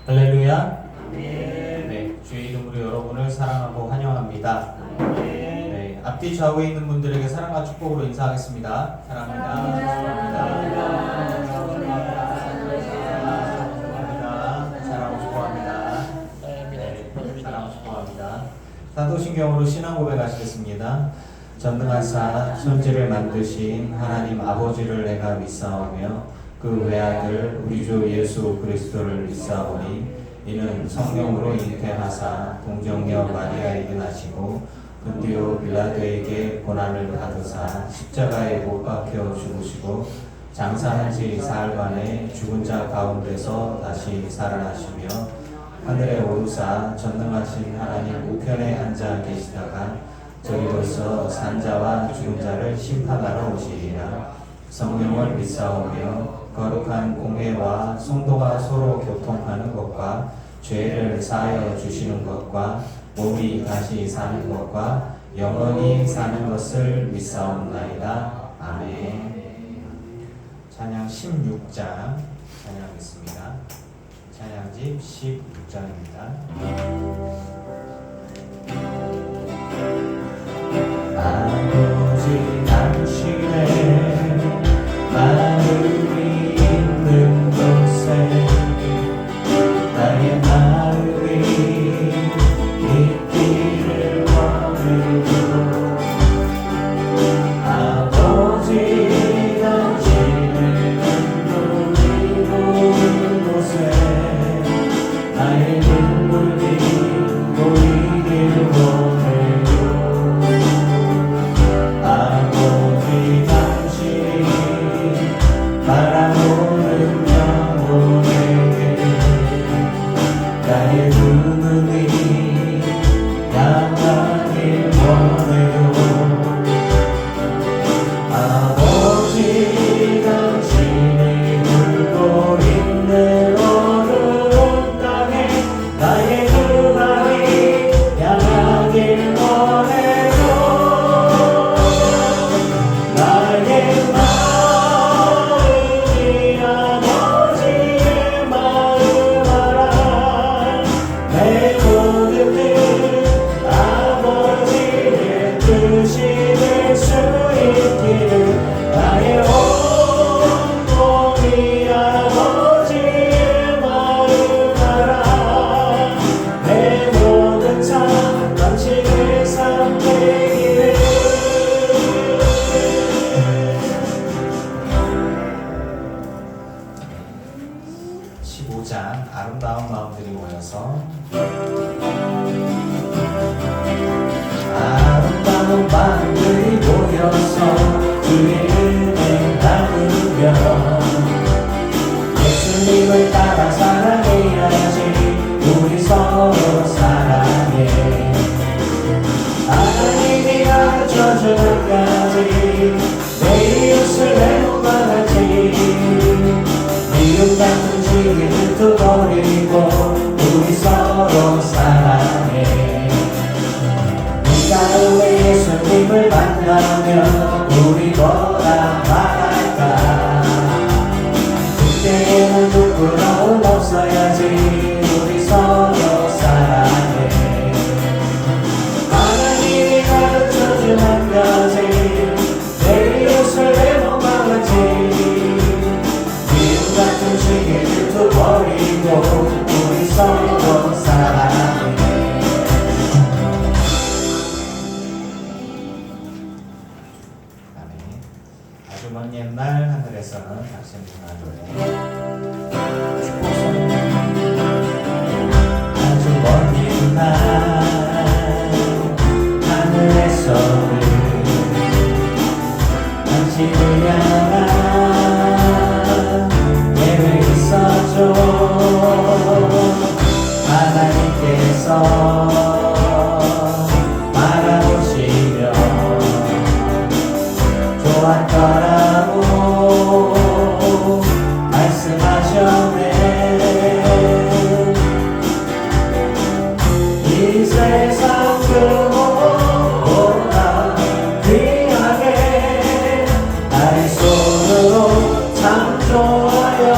할렐루야. 네, 주의 이름으로 여러분을 사랑하고 환영합니다. 네, 앞뒤 좌우에 있는 분들에게 사랑과 축복으로 인사하겠습니다. 사랑합니다. 사랑하고 축복합니다. 네, 사랑하고 축복합니다. 사도신경으로 신앙 고백하시겠습니다. 전능하사 천지를 만드신 하나님 아버지를 내가 믿사오며 그 외아들 우리 주 예수 그리스도를 믿사오니 이는 성령으로 잉태하사 동정녀 마리아에게 나시고 본디오 빌라도에게 고난을 받으사 십자가에 못 박혀 죽으시고 장사한 지 사흘만에 죽은 자 가운데서 다시 살아나시며 하늘에 오르사 전능하신 하나님 우편에 앉아 계시다가 저리로서 산 자와 죽은 자를 심판하러 오시리라. 성령을 믿사오며 거룩한 공회와 성도가 서로 교통하는 것과 죄를 사하여 주시는 것과 몸이 다시 사는 것과 영원히 사는 것을 믿사옵나이다. 아멘. 찬양 16장 찬양하겠습니다. 찬양집 16장입니다. 아버지 당신의 마음이 있는 곳에 나의 마음이 있기를 원해요. 아버지 당신의 눈물이 보이는 곳에 나의 눈물이 보이기를 원해요. 아버지 당신이 바라보는 영혼에게 나의 눈물이 향하길 원해요. 아버지 당신이 울고 있는 어두운 땅에 나의 눈물이 향하길 원해요. 나의 마음이 아버지의 마음 알아. 내 모든 뜻 아버지의 뜻이 될 수 있기를 나의 온몸이 아버지의 마음 알아. 내 모든 삶 당신의 삶 되기를. 15장 아름다운 마음들이 모여서 아름다운 마음들이 모여서 주의 은혜 나누며 예수님을 따라 사랑해야지. 우리 서로 사랑해. 하나님이 가르쳐주기까지 내 이웃을 내 몸과 같이 미움 같은 지혜를 두버리고 우리 서로 사랑해. 네가 왜 예수님을 만나면 우리 뭐라 말할까. 그때에는 부끄러움 없어야지. 우리 서로 사랑해. 하나님이 가르쳐준 한 가지 내 이웃을 내 몸과 같이 미움 같은 지혜를 두버리고 우리 서로 사랑해. 아멘. 아주 먼 옛날 하늘에서는 당신의 축복성 아주 먼 옛날 하늘에서는 당신을 향한 계획이 있었죠. 하나님께서 바라보시며 좋았더라고 말씀하셨네. 이 세상 그 무엇보다 귀하게 나의 손으로 창조하였노라.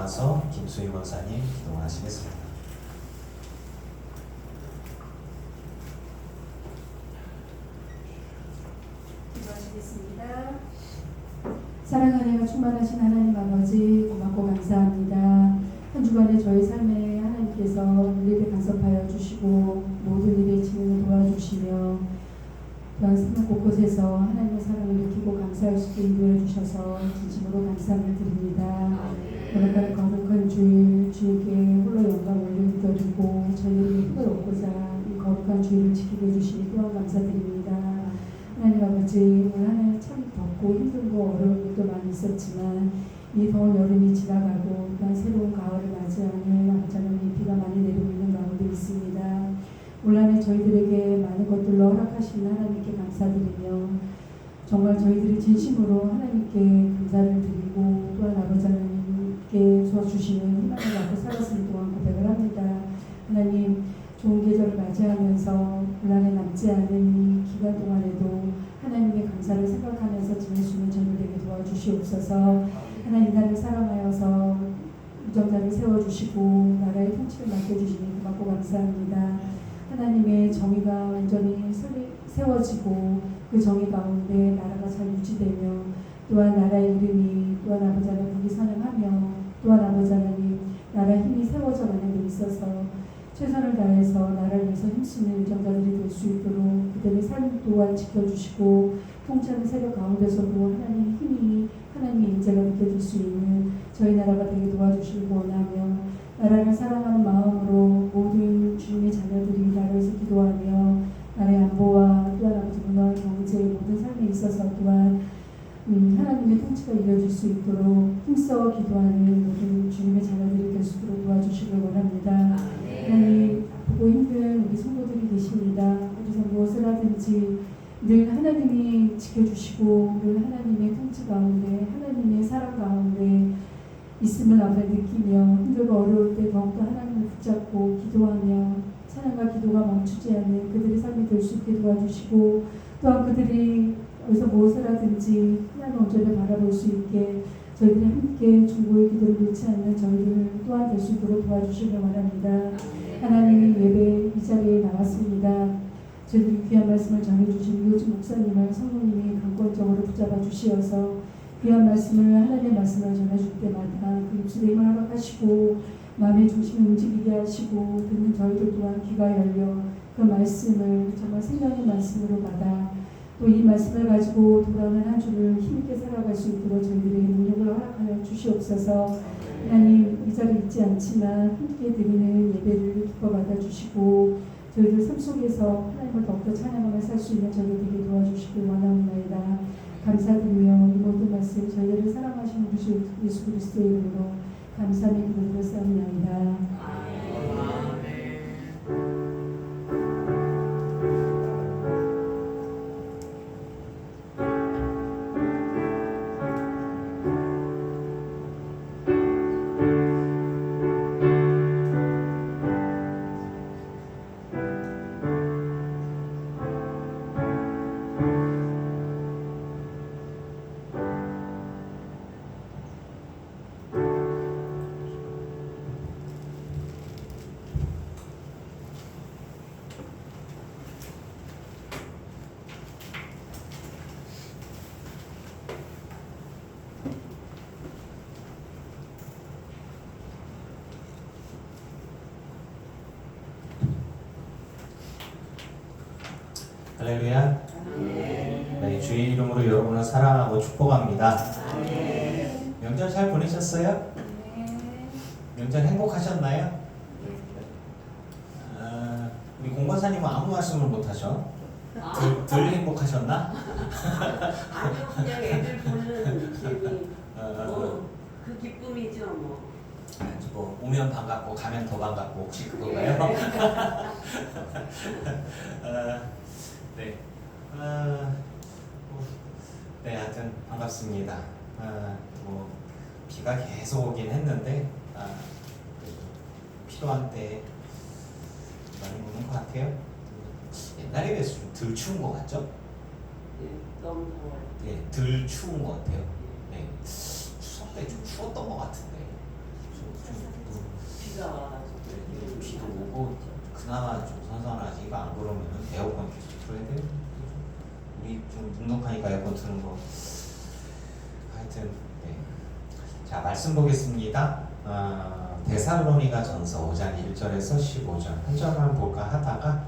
나와서 김수희 권사님 기도하시겠습니다. 기도하시겠습니다. 사랑하며 충만하신 하나님 아버지 고맙고 감사합니다. 한 주간에 저희 삶에 하나님께서 일일이 간섭하여 주시고 모든 일에 진행을 도와주시며 또한 생각 곳곳에서 하나님의 사랑을 느끼고 감사할 수 있게 인도해 주셔서 진심으로 감사를 드립니다. 오늘까지 거룩한 주일 주에게 홀로 영광 올려드리고 저희들이 힘을 얻고자 이 거룩한 주일을 지키게 해주시니 또한 감사드립니다. 하나님 아버지, 올 한 해 참 덥고 힘들고 어려운 일도 많이 있었지만 이 더운 여름이 지나가고 또한 새로운 가을을 맞이하는 아버지 하나님 비가 많이 내리고 있는 가운데 있습니다. 올 한 해 저희들에게 많은 것들로 허락하신 하나님께 감사드리며 정말 저희들이 진심으로 하나님께 감사를 드리고 또한 아버지 하나님께 주시는 희망을 갖고 살았을 동안 고백을 합니다. 하나님, 좋은 계절을 맞이하면서 올 한 해 남지 않은 이 기간 동안에도 하나님의 감사를 생각하면서 지낼 수 있는 저희들에게 도와주시옵소서. 하나님 나를 사랑하여서 유정자를 세워주시고 나라의 통치를 맡겨주시니 고맙고 감사합니다. 하나님의 정의가 완전히 세워지고 그 정의 가운데 나라가 잘 유지되며 또한 나라의 이름이 또한 아버지 하나님 국이 선행하며 또한 아버지 하나님 나라의 힘이 세워져 가는 데 있어서 최선을 다해서 나라를 위해서 힘쓰는 유정자들이 될 수 있도록 그들의 삶 또한 지켜주시고 통치하는 세력 가운데서도 하나님의 힘이 하나님의 인재가 느껴질 수 있는 저희 나라가 되게 도와주시길 원하며 나라를 사랑하는 마음으로 모든 주님의 자녀들이 나라를 위해서 기도하며 나라의 안보와 또한 아버지 문화, 경제 모든 삶에 있어서 또한 하나님의 통치가 이루어질 수 있도록 힘써 기도하는 모든 주님의 자녀들이 될 수 있도록 도와주시길 원합니다. 하나님, 보고 힘든 우리 성도들이 계십니다. 어디서 무엇을 하든지 늘 하나님이 지켜주시고 늘 하나님의 통치 가운데 하나님의 사랑 가운데 있음을 앞에 느끼며 힘들고 어려울 때 더욱더 하나님을 붙잡고 기도하며 찬양과 기도가 멈추지 않는 그들의 삶이 될 수 있게 도와주시고 또한 그들이 어디서 무엇을 하든지 하나님 온전히 바라볼 수 있게 저희들이 함께 중보의 기도를 잃지 않는 저희들 또한 될 수 있도록 도와주시길 바랍니다. 하나님이 예배 이 자리에 나왔습니다. 저희들이 귀한 말씀을 전해주신 이호진 목사님을 성령님이 강권적으로 붙잡아 주시어서 귀한 말씀을 하나님의 말씀을 전해줄 때마다 그 입술에 힘을 허락하시고 마음의 중심을 움직이게 하시고 듣는 저희들 또한 귀가 열려 그 말씀을 정말 생명의 말씀으로 받아 또 이 말씀을 가지고 돌아오는 한 주를 힘있게 살아갈 수 있도록 저희들에게 능력을 허락하여 주시옵소서. 하나님, 이 자리에 있지 않지만 함께 드리는 예배를 기뻐 받아주시고 저희들 삶 속에서 하나님을 더욱더 찬양하며 살 수 있는 저희들에게 도와주시길 원하옵나이다. 감사드리며 이 모든 말씀 저희들을 사랑하시는 우리 주 예수 그리스도의 이름으로 감사하며 기도드렸사옵나이다. 할렐루야. 네, 주의 이름으로 여러분을 사랑하고 축복합니다. 명절 잘 보내셨어요? 명절 행복하셨나요? 우리 공관사님은 아무 말씀을 못하셔. 덜 행복하셨나? 아니요, 그냥 애들 보는 기분이 그 기쁨이죠 뭐. 뭐 오면 반갑고 가면 더 반갑고 혹시 그건가요? 네. 네, 하여튼 반갑습니다. 뭐 비가 계속 오긴 했는데 필요한 때 많이 오는 것 같아요. 옛날에 비해서 좀 덜 추운 것 같죠? 네, 너무 더워요. 네, 덜 추운 것 같아요. 네, 추석 때 좀 추웠던 것 같은데 비가 와가지고 비도 오고 그나마 좀 선선하지. 이거 안 그러면은 에어컨 계속 틀어야 돼요. 우리 좀 눅눅하니까 에어컨 트는 거. 하여튼 네. 자 말씀 보겠습니다. 데살로니가 전서 5장 1절에서 15절 한 절만 볼까 하다가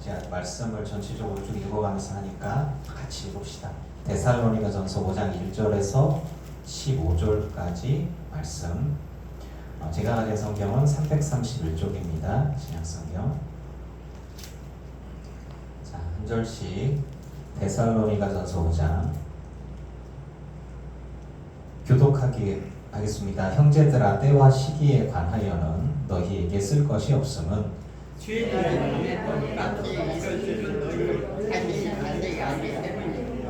제가 말씀을 전체적으로 쭉 읽어가면서 하니까 같이 읽읍시다. 데살로니가 전서 5장 1절에서 15절까지 말씀. 제가 가진 성경은 331쪽입니다. 신약성경. 자, 한 절씩 데살로니가 전서 5장 교독하기 하겠습니다. 형제들아 때와 시기에 관하여는 너희에게 쓸 것이 없음은 죄인의 똑같이 이루어지는 너희 자신이 안되게 하기 때문이다.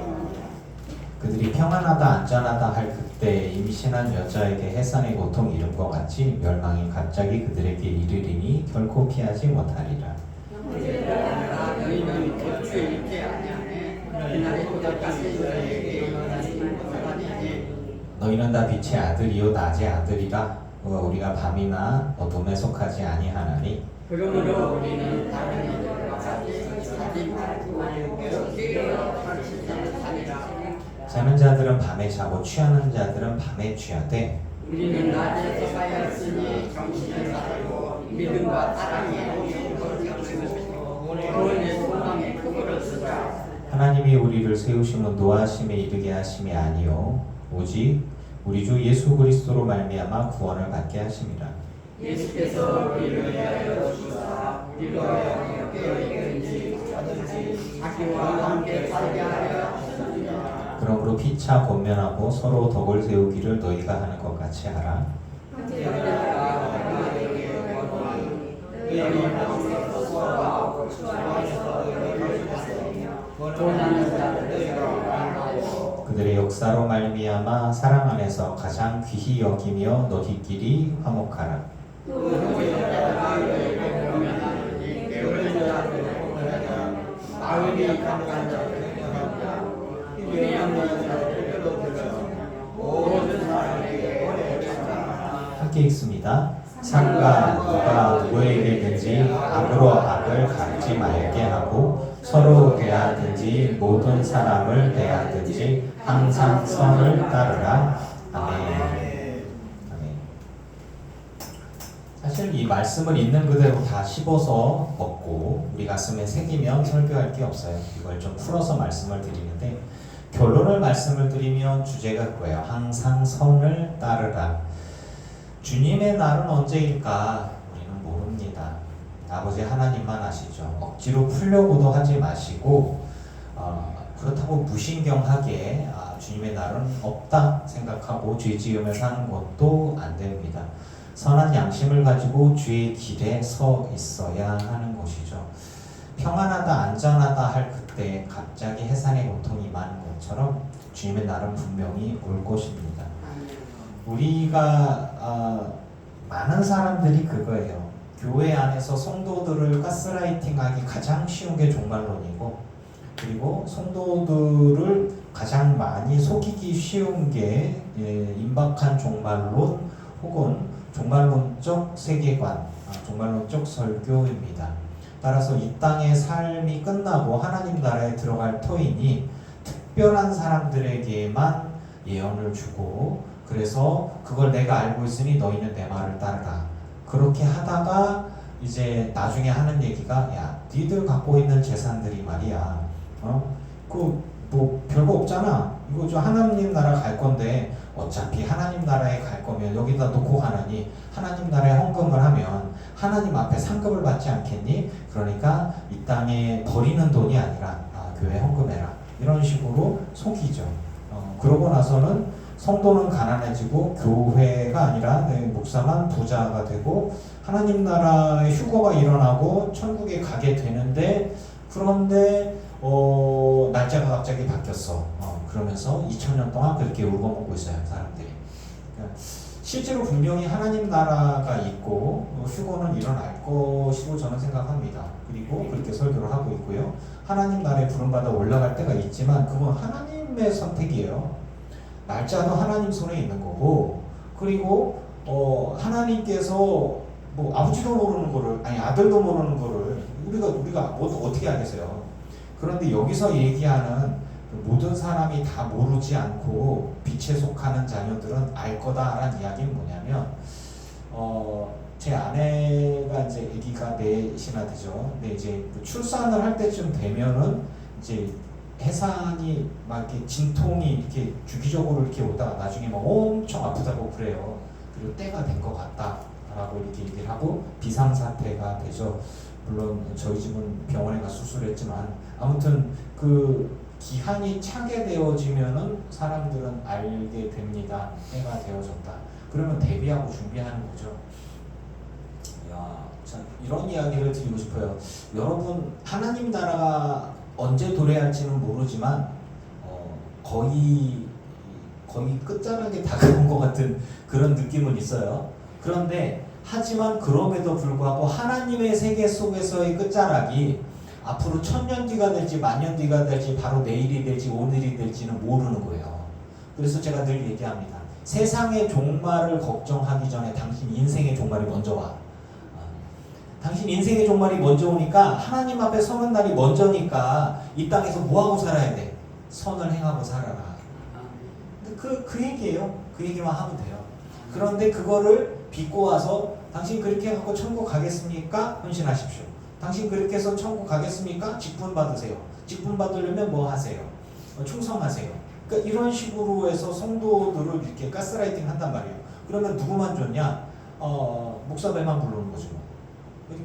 그들이 평안하다 안전하다 할 그때 임신한 여자에게 해산의 고통 이름과 같이 멸망이 갑자기 그들에게 이르리니 결코 피하지 못하리라. 너희는 도주에 있지 아니하네. 그날의 똑같이 너희에게 일어나지 못하리니 너희는 다 빛의 아들이요 낮의 아들이라. 우리가 밤이나 어둠에 속하지 아니하나니 그러므로 우리는 다른 이들과 같이 사지 말고 깨어 살지를 살리라. 자는 자들은 밤에 자고 취하는 자들은 밤에 취하되 우리는 낮에 속하였으니 정신을 살고 믿음과 사랑에 영성을 갖추고 구원의 소망의 크고를 쓰자. 하나님이 우리를 세우심은 노하심에 이르게 하심이 아니요 오직 우리 주 예수 그리스도로 말미암아 구원을 받게 하심이라. 예수께서 우리를 위하여 주사 우리로 하여금 깨어있든지 자든지 자기와 함께 살게 하려 하셨느니라. 그러므로 피차 권면하고 서로 덕을 세우기를 너희가 하는 것 같이 하라. 그들의 역사로 말미암아 사랑 안에서 가장 귀히 여기며 너희끼리 화목하라. 마음이 강한 자들 힘이 없는 자들 모든 사람에게 오래하라. 함께 읽습니다. 삼가 누가 누구에게든지 악으로 악을 갚지 말게 하고 서로 대하든지 모든 사람을 대하든지 항상 선을 따르라. 아멘. 아멘. 사실 이 말씀을 있는 그대로 다 씹어서 먹고 우리 가슴에 새기면 설교할 게 없어요. 이걸 좀 풀어서 말씀을 드리는데 결론을 말씀을 드리면 주제가 그거예요. 항상 선을 따르라. 주님의 날은 언제일까? 우리는 모릅니다. 아버지 하나님만 아시죠. 억지로 풀려고도 하지 마시고 그렇다고 무신경하게 주님의 날은 없다 생각하고 죄 지으며 사는 것도 안 됩니다. 선한 양심을 가지고 주의 길에 서 있어야 하는 것이죠. 평안하다 안전하다 할 그때 갑자기 해산의 고통이 많은 것처럼 주님의 날은 분명히 올 것입니다. 우리가 많은 사람들이 그거예요. 교회 안에서 성도들을 가스라이팅하기 가장 쉬운 게 종말론이고 그리고 성도들을 가장 많이 속이기 쉬운 게 임박한 종말론 혹은 종말론적 세계관, 종말론적 설교입니다. 따라서 이 땅의 삶이 끝나고 하나님 나라에 들어갈 터이니 특별한 사람들에게만 예언을 주고 그래서 그걸 내가 알고 있으니 너희는 내 말을 따르라. 그렇게 하다가 이제 나중에 하는 얘기가 야 니들 갖고 있는 재산들이 말이야 그 뭐 별거 없잖아. 이거 저 하나님 나라 갈 건데 어차피 하나님 나라에 갈 거면 여기다 놓고 가느니 하나님 나라에 헌금을 하면 하나님 앞에 상급을 받지 않겠니? 그러니까 이 땅에 버리는 돈이 아니라 교회 헌금해라. 이런 식으로 속이죠. 그러고 나서는 성도는 가난해지고 교회가 아니라 목사만 부자가 되고 하나님 나라의 휴거가 일어나고 천국에 가게 되는데 그런데 날짜가 갑자기 바뀌었어. 그러면서 2000년 동안 그렇게 울고먹고 있어요 사람들이. 그러니까 실제로 분명히 하나님 나라가 있고 휴거는 일어날 것이고 저는 생각합니다. 그리고 그렇게 설교를 하고 있고요. 하나님 나라에 부름받아 올라갈 때가 있지만 그건 하나님의 선택이에요. 날짜도 하나님 손에 있는 거고 그리고 하나님께서 뭐 아버지도 모르는 거를 아니 아들도 모르는 거를 우리가 뭐 어떻게 알겠어요? 그런데 여기서 얘기하는 모든 사람이 다 모르지 않고 빛에 속하는 자녀들은 알 거다라는 이야기는 뭐냐면 제 아내가 이제 아기가 넷이나 되죠. 근데 이제 출산을 할 때쯤 되면은 이제 해산이 막 이렇게 진통이 이렇게 주기적으로 이렇게 오다가 나중에 막 엄청 아프다고 그래요. 그리고 때가 된 것 같다라고 이렇게 얘기를 하고 비상사태가 되죠. 물론 저희 집은 병원에 가 수술했지만 아무튼 그 기한이 차게 되어지면은 사람들은 알게 됩니다. 때가 되어졌다. 그러면 대비하고 준비하는 거죠. 야, 참 이런 이야기를 드리고 싶어요. 여러분 하나님 나라가 언제 도래할지는 모르지만 거의 끝자락에 다가온 것 같은 그런 느낌은 있어요. 그런데 하지만 그럼에도 불구하고 하나님의 세계 속에서의 끝자락이 앞으로 1000년 뒤가 될지 만년 뒤가 될지 바로 내일이 될지 오늘이 될지는 모르는 거예요. 그래서 제가 늘 얘기합니다. 세상의 종말을 걱정하기 전에 당신 인생의 종말이 먼저 와. 당신 인생의 종말이 먼저 오니까 하나님 앞에 서는 날이 먼저니까 이 땅에서 뭐하고 살아야 돼? 선을 행하고 살아라. 그 얘기예요. 그 얘기만 하면 돼요. 그런데 그거를 빚고 와서 당신 그렇게 하고 천국 가겠습니까? 헌신하십시오. 당신 그렇게 해서 천국 가겠습니까? 직분 받으세요. 직분 받으려면 뭐 하세요? 충성하세요. 그러니까 이런 식으로 해서 성도들을 이렇게 가스라이팅 한단 말이에요. 그러면 누구만 좋냐? 목사배만 부르는 거죠.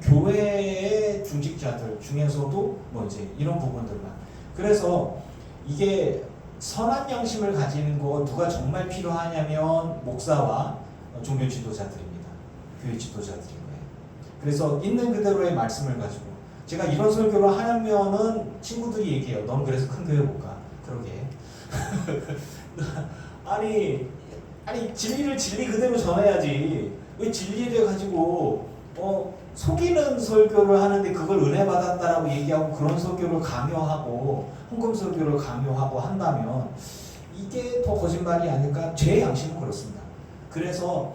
교회의 중직자들 중에서도 뭐 이제 이런 부분들만. 그래서 이게 선한 양심을 가지는 거 누가 정말 필요하냐면 목사와 종교 지도자들입니다. 교회 지도자들인 거예요. 그래서 있는 그대로의 말씀을 가지고 제가 이런 설교를 하면은 친구들이 얘기해요. 넌 그래서 큰 교회 못 가. 그러게. 아니 진리를 진리 그대로 전해야지. 왜 진리를 가지고 속이는 설교를 하는데 그걸 은혜 받았다라고 얘기하고 그런 설교를 강요하고 헌금 설교를 강요하고 한다면 이게 더 거짓말이 아닐까? 제 양심은 그렇습니다. 그래서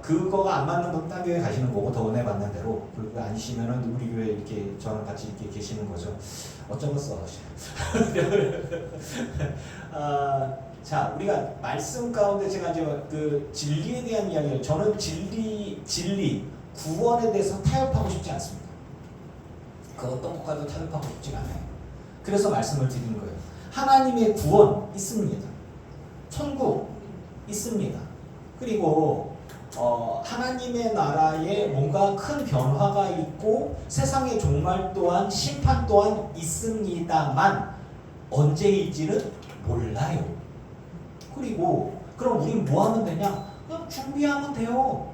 그거가 안 맞는 분 딴 교회 가시는 거고 더 은혜 받는 대로 그리고 아니시면은 우리 교회 이렇게 저랑 같이 이렇게 계시는 거죠. 어쩌겠어. 자, 우리가 말씀 가운데 제가 이제 그 진리에 대한 이야기를 저는 진리 구원에 대해서 타협하고 싶지 않습니다. 그 어떤 것과도 타협하고 싶지 않아요. 그래서 말씀을 드리는 거예요. 하나님의 구원 있습니다. 천국 있습니다. 그리고 하나님의 나라에 뭔가 큰 변화가 있고 세상의 종말 또한 심판 또한 있습니다만 언제일지는 몰라요. 그리고 그럼 우린 뭐 하면 되냐? 그냥 준비하면 돼요.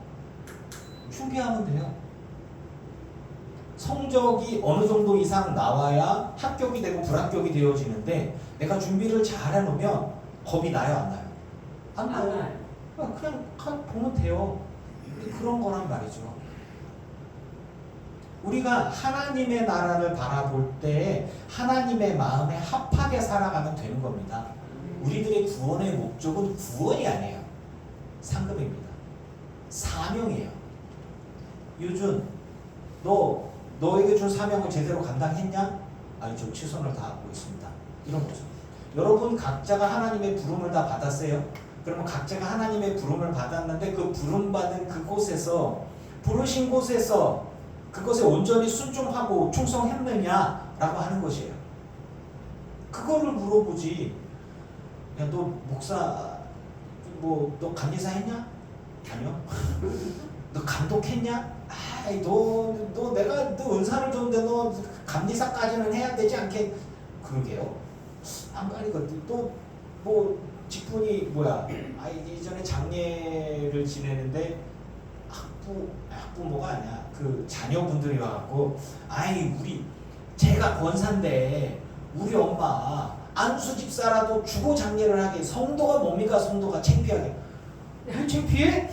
준비하면 돼요. 성적이 어느 정도 이상 나와야 합격이 되고 불합격이 되어지는데 내가 준비를 잘 해놓으면 겁이 나요, 안 나요? 안 나요. 그냥 보면 돼요. 그런 거란 말이죠. 우리가 하나님의 나라를 바라볼 때 하나님의 마음에 합하게 살아가면 되는 겁니다. 우리들의 구원의 목적은 구원이 아니에요. 상급입니다. 사명이에요. 유준, 너에게 준 사명을 제대로 감당했냐? 아니, 저 최선을 다하고 있습니다. 이런 거죠. 여러분 각자가 하나님의 부름을 다 받았어요. 그러면 각자가 하나님의 부름을 받았는데 그 부름받은 그곳에서 부르신 곳에서 그것에 온전히 순종하고 충성했느냐라고 하는 것이에요. 그거를 물어보지. 야, 너 목사 너 감리사 했냐? 아니요. 너 감독했냐? 아이, 너 은사를 줬는데 너 감리사까지는 해야 되지 않겠? 그러게요. 안 가니까 뭐 직분이 뭐야? 이전에 장례를 지내는데 학부모가 아니야. 그 자녀분들이 와갖고 제가 권사인데 우리 엄마 안수 집사라도 주고 장례를 하게. 성도가 뭡니까? 성도가 창피하게. 야, 창피해?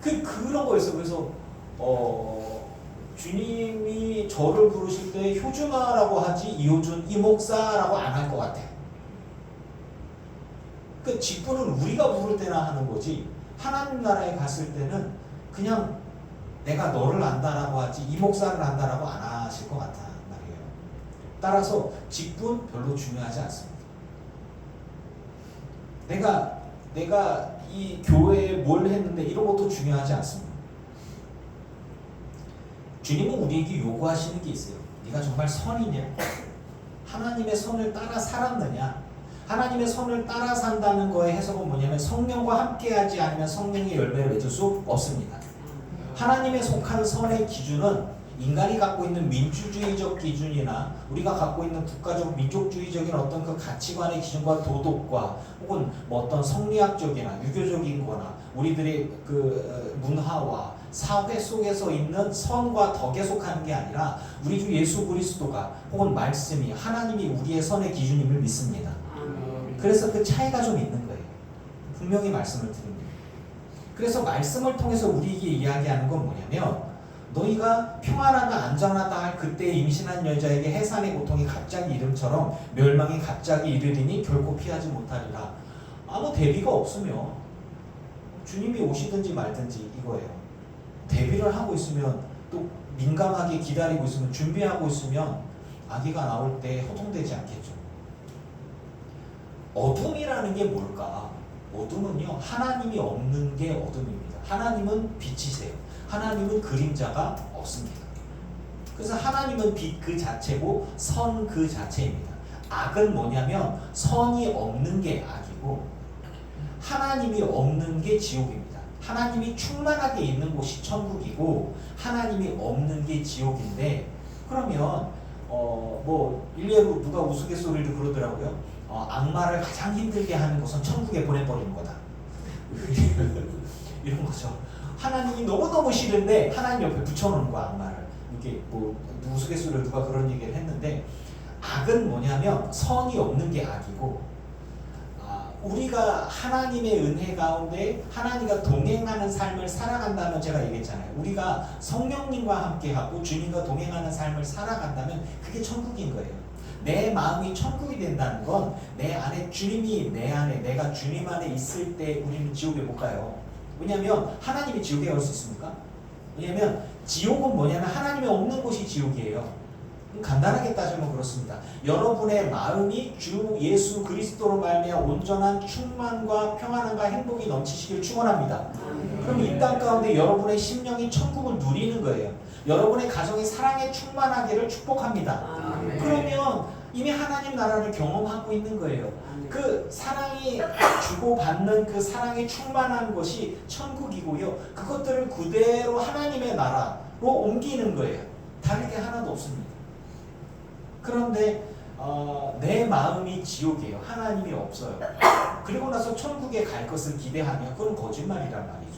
그런 거였어. 그래서 주님이 저를 부르실 때 효준아라고 하지 이효준 이목사라고 안 할 것 같아. 그 직분은 우리가 부를 때나 하는 거지 하나님 나라에 갔을 때는 그냥 내가 너를 안다라고 하지 이 목사를 안다라고 안 하실 것 같단 말이에요. 따라서 직분 별로 중요하지 않습니다. 내가 이 교회에 뭘 했는데 이런 것도 중요하지 않습니다. 주님은 우리에게 요구하시는 게 있어요. 네가 정말 선이냐? 하나님의 선을 따라 살았느냐? 하나님의 선을 따라 산다는 거의 해석은 뭐냐면 성령과 함께하지 않으면 성령의 열매를 맺을 수 없습니다. 하나님의 속한 선의 기준은 인간이 갖고 있는 민주주의적 기준이나 우리가 갖고 있는 국가적 민족주의적인 어떤 그 가치관의 기준과 도덕과 혹은 뭐 어떤 성리학적이나 유교적인 거나 우리들의 그 문화와 사회 속에서 있는 선과 덕에 속하는 게 아니라 우리 주 예수 그리스도가 혹은 말씀이 하나님이 우리의 선의 기준임을 믿습니다. 그래서 그 차이가 좀 있는 거예요. 분명히 말씀을 드립니다. 그래서 말씀을 통해서 우리에게 이야기하는 건 뭐냐면 너희가 평안하다 안전하다 할 그때 임신한 여자에게 해산의 고통이 갑자기 이름처럼 멸망이 갑자기 이르리니 결코 피하지 못하리라. 아무 대비가 없으면 주님이 오시든지 말든지 이거예요. 대비를 하고 있으면 또 민감하게 기다리고 있으면 준비하고 있으면 아기가 나올 때 허둥대지 않겠죠. 어둠이라는 게 뭘까? 어둠은요 하나님이 없는 게 어둠입니다. 하나님은 빛이세요. 하나님은 그림자가 없습니다. 그래서 하나님은 빛 그 자체고 선 그 자체입니다. 악은 뭐냐면 선이 없는 게 악이고 하나님이 없는 게 지옥입니다. 하나님이 충만하게 있는 곳이 천국이고 하나님이 없는 게 지옥인데 그러면 뭐 일례로 누가 우스갯소리를 그러더라고요. 악마를 가장 힘들게 하는 것은 천국에 보내버리는 거다. 이런 거죠. 하나님이 너무너무 싫은데 하나님 옆에 붙여놓는 거야 악마를. 이게 뭐 우스갯소리로 누가 그런 얘기를 했는데 악은 뭐냐면 선이 없는 게 악이고 우리가 하나님의 은혜 가운데 하나님과 동행하는 삶을 살아간다면 제가 얘기했잖아요. 우리가 성령님과 함께하고 주님과 동행하는 삶을 살아간다면 그게 천국인 거예요. 내 마음이 천국이 된다는 건 내 안에 주님이 내 안에 내가 주님 안에 있을 때 우리는 지옥에 못 가요. 왜냐하면 하나님이 지옥에 갈 수 있습니까? 왜냐하면 지옥은 뭐냐면 하나님이 없는 곳이 지옥이에요. 간단하게 따지면 그렇습니다. 여러분의 마음이 주 예수 그리스도로 말미암아 온전한 충만과 평안함과 행복이 넘치시길 축원합니다. 그럼 이 땅 가운데 여러분의 심령이 천국을 누리는 거예요. 여러분의 가정이 사랑에 충만하기를 축복합니다. 그러면 이미 하나님 나라를 경험하고 있는 거예요. 그 사랑이 주고받는 그 사랑이 충만한 것이 천국이고요. 그것들을 그대로 하나님의 나라로 옮기는 거예요. 다를 게 하나도 없습니다. 그런데 내 마음이 지옥이에요. 하나님이 없어요. 그리고 나서 천국에 갈 것을 기대하면 그건 거짓말이란 말이죠.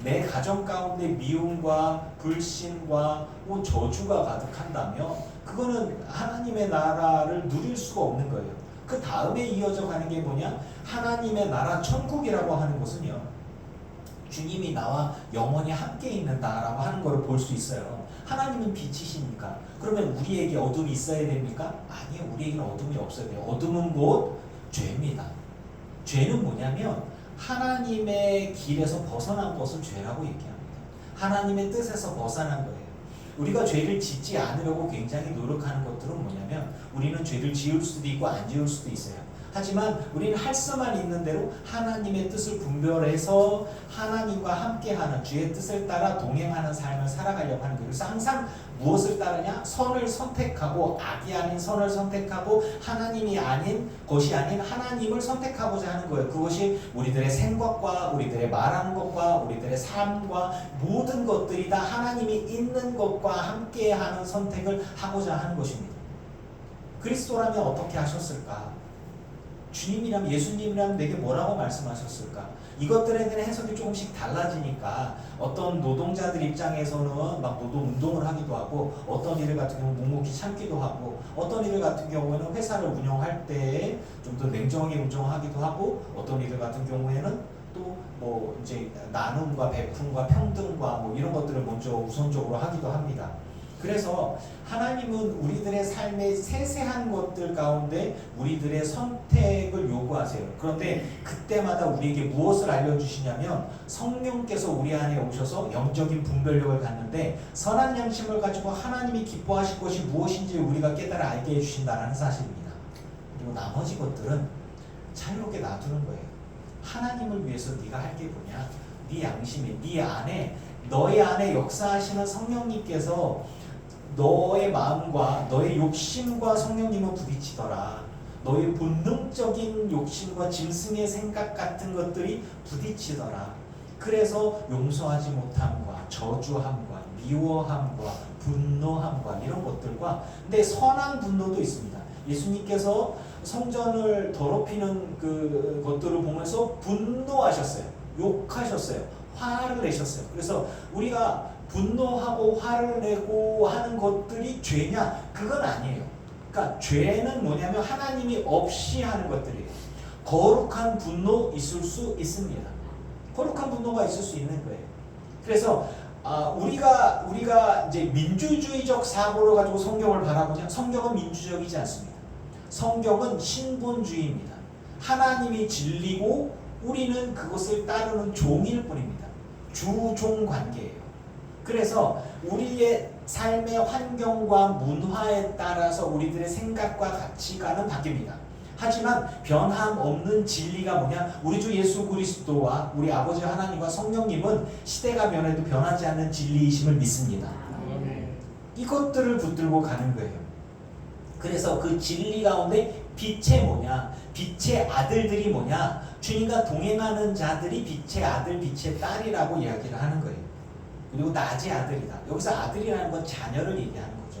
내 가정 가운데 미움과 불신과 저주가 가득한다면 그거는 하나님의 나라를 누릴 수가 없는 거예요. 그 다음에 이어져 가는 게 뭐냐? 하나님의 나라 천국이라고 하는 것은요. 주님이 나와 영원히 함께 있는다라고 하는 걸 볼 수 있어요. 하나님은 빛이시니까. 그러면 우리에게 어둠이 있어야 됩니까? 아니요. 우리에게는 어둠이 없어야 돼요. 어둠은 곧 죄입니다. 죄는 뭐냐면 하나님의 길에서 벗어난 것을 죄라고 얘기합니다. 하나님의 뜻에서 벗어난 거예요. 우리가 죄를 짓지 않으려고 굉장히 노력하는 것들은 뭐냐면 우리는 죄를 지을 수도 있고 안 지을 수도 있어요. 하지만 우리는 할 수만 있는 대로 하나님의 뜻을 분별해서 하나님과 함께하는 주의 뜻을 따라 동행하는 삶을 살아가려고 하는 거예요. 그래서 항상 무엇을 따르냐? 선을 선택하고 악이 아닌 선을 선택하고 하나님이 아닌 것이 아닌 하나님을 선택하고자 하는 거예요. 그것이 우리들의 생각과 우리들의 말하는 것과 우리들의 삶과 모든 것들이 다 하나님이 있는 것과 함께하는 선택을 하고자 하는 것입니다. 그리스도라면 어떻게 하셨을까? 주님이라면 예수님이라면 내게 뭐라고 말씀하셨을까? 이것들에 대한 해석이 조금씩 달라지니까 어떤 노동자들 입장에서는 막 노동운동을 하기도 하고 어떤 일을 같은 경우는 묵묵히 참기도 하고 어떤 일을 같은 경우에는 회사를 운영할 때 좀 더 냉정하게 운영하기도 하고 어떤 일을 같은 경우에는 또 뭐 이제 나눔과 베품과 평등과 뭐 이런 것들을 먼저 우선적으로 하기도 합니다. 그래서 하나님은 우리들의 삶의 세세한 것들 가운데 우리들의 선택을 요구하세요. 그런데 그때마다 우리에게 무엇을 알려주시냐면 성령께서 우리 안에 오셔서 영적인 분별력을 갖는데 선한 양심을 가지고 하나님이 기뻐하실 것이 무엇인지 우리가 깨달아 알게 해주신다는 사실입니다. 그리고 나머지 것들은 자유롭게 놔두는 거예요. 하나님을 위해서 네가 할 게 뭐냐? 네 양심에, 네 안에, 너의 안에 역사하시는 성령님께서 너의 마음과 너의 욕심과 성령님은 부딪히더라. 너의 본능적인 욕심과 짐승의 생각 같은 것들이 부딪히더라. 그래서 용서하지 못함과 저주함과 미워함과 분노함과 이런 것들과, 근데 선한 분노도 있습니다. 예수님께서 성전을 더럽히는 그 것들을 보면서 분노하셨어요. 욕하셨어요. 화를 내셨어요. 그래서 우리가 분노하고 화를 내고 하는 것들이 죄냐? 그건 아니에요. 그러니까 죄는 뭐냐면 하나님이 없이 하는 것들이에요. 거룩한 분노 있을 수 있습니다. 거룩한 분노가 있을 수 있는 거예요. 그래서 우리가 이제 민주주의적 사고를 가지고 성경을 바라보냐? 성경은 민주적이지 않습니다. 성경은 신본주의입니다. 하나님이 진리고 우리는 그것을 따르는 종일 뿐입니다. 주종 관계예요. 그래서 우리의 삶의 환경과 문화에 따라서 우리들의 생각과 가치관은 바뀝니다. 하지만 변함 없는 진리가 뭐냐? 우리 주 예수 그리스도와 우리 아버지 하나님과 성령님은 시대가 변해도 변하지 않는 진리이심을 믿습니다. 이것들을 붙들고 가는 거예요. 그래서 그 진리 가운데 빛의 뭐냐? 빛의 아들들이 뭐냐? 주님과 동행하는 자들이 빛의 아들, 빛의 딸이라고 이야기를 하는 거예요. 그리고 낮의 아들이다. 여기서 아들이라는 건 자녀를 얘기하는 거죠.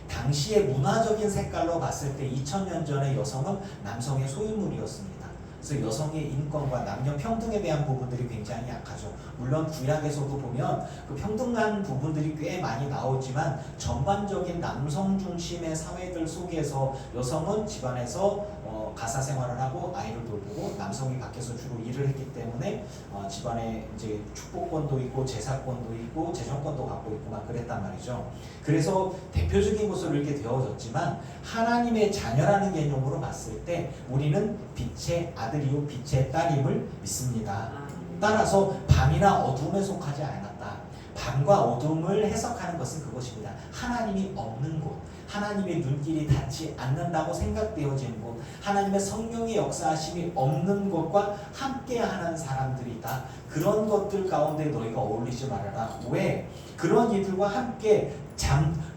당시의 문화적인 색깔로 봤을 때 2000년 전의 여성은 남성의 소유물이었습니다. 그래서 여성의 인권과 남녀 평등에 대한 부분들이 굉장히 약하죠. 물론 구약에서도 보면 그 평등한 부분들이 꽤 많이 나오지만 전반적인 남성 중심의 사회들 속에서 여성은 집안에서 가사 생활을 하고 아이를 돌보고 남성이 밖에서 주로 일을 했기 때문에 집안에 이제 축복권도 있고 제사권도 있고 재정권도 갖고 있고 막 그랬단 말이죠. 그래서 대표적인 것으로 이렇게 되어졌지만 하나님의 자녀라는 개념으로 봤을 때 우리는 빛의 아들이요 빛의 딸임을 믿습니다. 따라서 밤이나 어둠에 속하지 않았다. 밤과 어둠을 해석하는 것은 그것입니다. 하나님이 없는 곳, 하나님의 눈길이 닿지 않는다고 생각되어지는 곳, 하나님의 성령의 역사하심이 없는 것과 함께하는 사람들이다. 그런 것들 가운데 너희가 어울리지 말아라. 왜? 그런 이들과 함께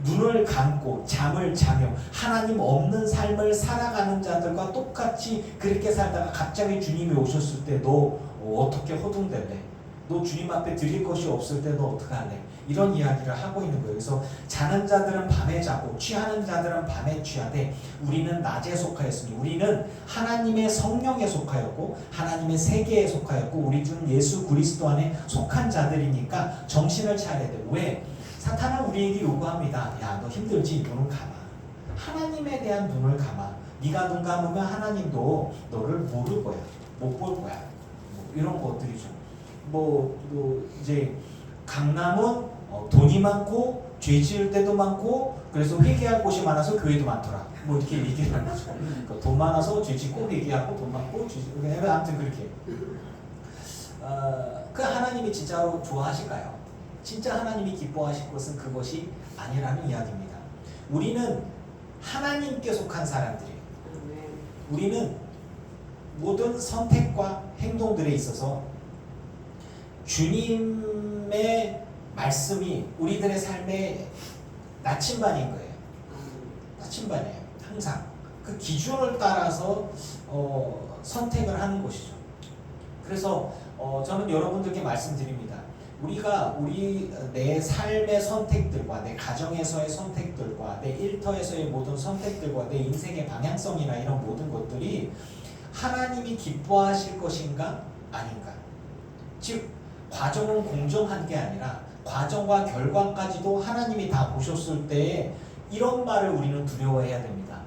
눈을 감고 잠을 자며 하나님 없는 삶을 살아가는 자들과 똑같이 그렇게 살다가 갑자기 주님이 오셨을 때 너 어떻게 허둥댈래? 너 주님 앞에 드릴 것이 없을 때 너 어떡할래? 이런 이야기를 하고 있는 거예요. 그래서 자는 자들은 밤에 자고 취하는 자들은 밤에 취하되 우리는 낮에 속하였으니 우리는 하나님의 성령에 속하였고 하나님의 세계에 속하였고 우리 주 예수 그리스도 안에 속한 자들이니까 정신을 차려야 돼. 왜? 사탄은 우리에게 요구합니다. 야, 너 힘들지? 눈을 감아. 하나님에 대한 눈을 감아. 네가 눈 감으면 하나님도 너를 모를 거야. 못 볼 거야. 이런 것들이죠. 이제 강남은 돈이 많고 죄 지을 때도 많고 그래서 회개할 곳이 많아서 교회도 많더라. 뭐 이렇게 얘기를 하는 거죠. 그러니까 돈 많아서 죄 짓고 회개하고 돈 많고 죄 짓고 아무튼 그렇게. 그 하나님이 진짜로 좋아하실까요? 진짜 하나님이 기뻐하실 것은 그것이 아니라는 이야기입니다. 우리는 하나님께 속한 사람들이에요. 우리는 모든 선택과 행동들에 있어서 주님의 말씀이 우리들의 삶의 나침반인 거예요. 나침반이에요. 항상 그 기준을 따라서 선택을 하는 것이죠. 그래서 저는 여러분들께 말씀드립니다. 우리가 내 삶의 선택들과 내 가정에서의 선택들과 내 일터에서의 모든 선택들과 내 인생의 방향성이나 이런 모든 것들이 하나님이 기뻐하실 것인가 아닌가. 즉 과정은 공정한 게 아니라 과정과 결과까지도 하나님이 다 보셨을 때에 이런 말을 우리는 두려워해야 됩니다.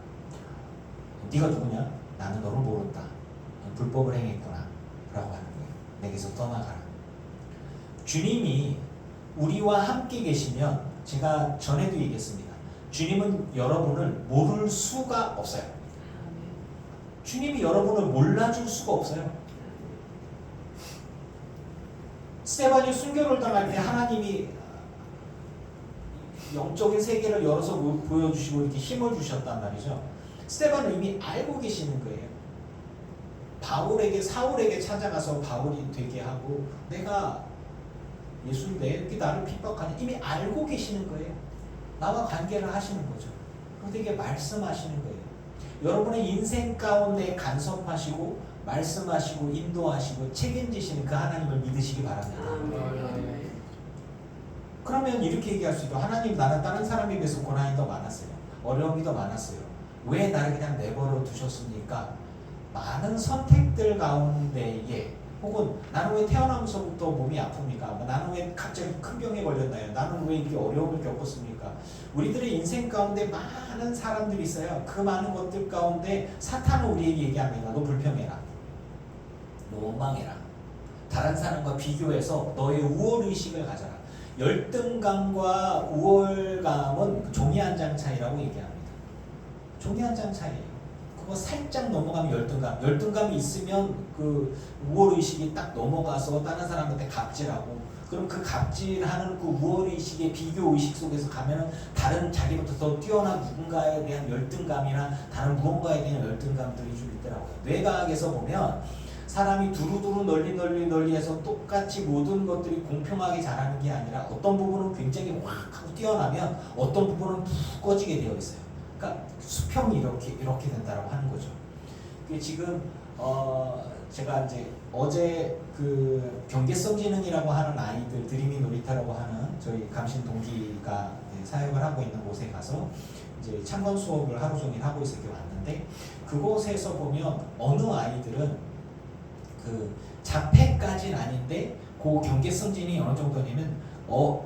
네가 누구냐? 나는 너를 모른다. 불법을 행했구나 라고 하는 거예요. 내게서 떠나가라. 주님이 우리와 함께 계시면 제가 전에도 얘기했습니다. 주님은 여러분을 모를 수가 없어요. 주님이 여러분을 몰라줄 수가 없어요. 스데반이 순교를 당할 때 하나님이 영적인 세계를 열어서 보여주시고 이렇게 힘을 주셨단 말이죠. 스데반은 이미 알고 계시는 거예요. 사울에게 찾아가서 바울이 되게 하고 내가 예수님 왜 이렇게 나를 핍박하냐 이미 알고 계시는 거예요. 나와 관계를 하시는 거죠. 그렇게 말씀하시는 거예요. 여러분의 인생 가운데 간섭하시고 말씀하시고 인도하시고 책임지시는 그 하나님을 믿으시기 바랍니다. 그러면 이렇게 얘기할 수 있죠. 하나님 나는 다른 사람에 비해서 고난이 더 많았어요. 어려움이 더 많았어요. 왜 나를 그냥 내버려 두셨습니까? 많은 선택들 가운데에 혹은 나는 왜 태어나면서부터 몸이 아픕니까? 나는 왜 갑자기 큰 병에 걸렸나요? 나는 왜 이렇게 어려움을 겪었습니까? 우리들의 인생 가운데 많은 사람들이 있어요. 그 많은 것들 가운데 사탄은 우리에게 얘기합니다. 너 불평해라. 너 원망해라. 다른 사람과 비교해서 너의 우월의식을 가져라. 열등감과 우월감은 종이 한 장 차이라고 얘기합니다. 종이 한 장 차이예요. 그거 살짝 넘어가면 열등감. 열등감이 있으면 그 우월의식이 딱 넘어가서 다른 사람한테 갑질하고 그럼 그 갑질하는 그 우월의식의 비교의식 속에서 가면은 다른 자기부터 더 뛰어난 누군가에 대한 열등감이나 다른 무언가에 대한 열등감들이 좀 있더라고요. 뇌과학에서 보면 사람이 두루두루 널리 해서 똑같이 모든 것들이 공평하게 자라는 게 아니라 어떤 부분은 굉장히 확 하고 뛰어나면 어떤 부분은 푹 꺼지게 되어 있어요. 그러니까 수평이 이렇게 된다라고 하는 거죠. 지금 제가 이제 어제 그 경계성지능이라고 하는 아이들 드리미 놀이터라고 하는 저희 감신 동기가 사역을 하고 있는 곳에 가서 이제 참관 수업을 하루 종일 하고 있을 때 왔는데 그곳에서 보면 어느 아이들은 그 자폐까지는 아닌데 그 경계성진이 어느 정도냐면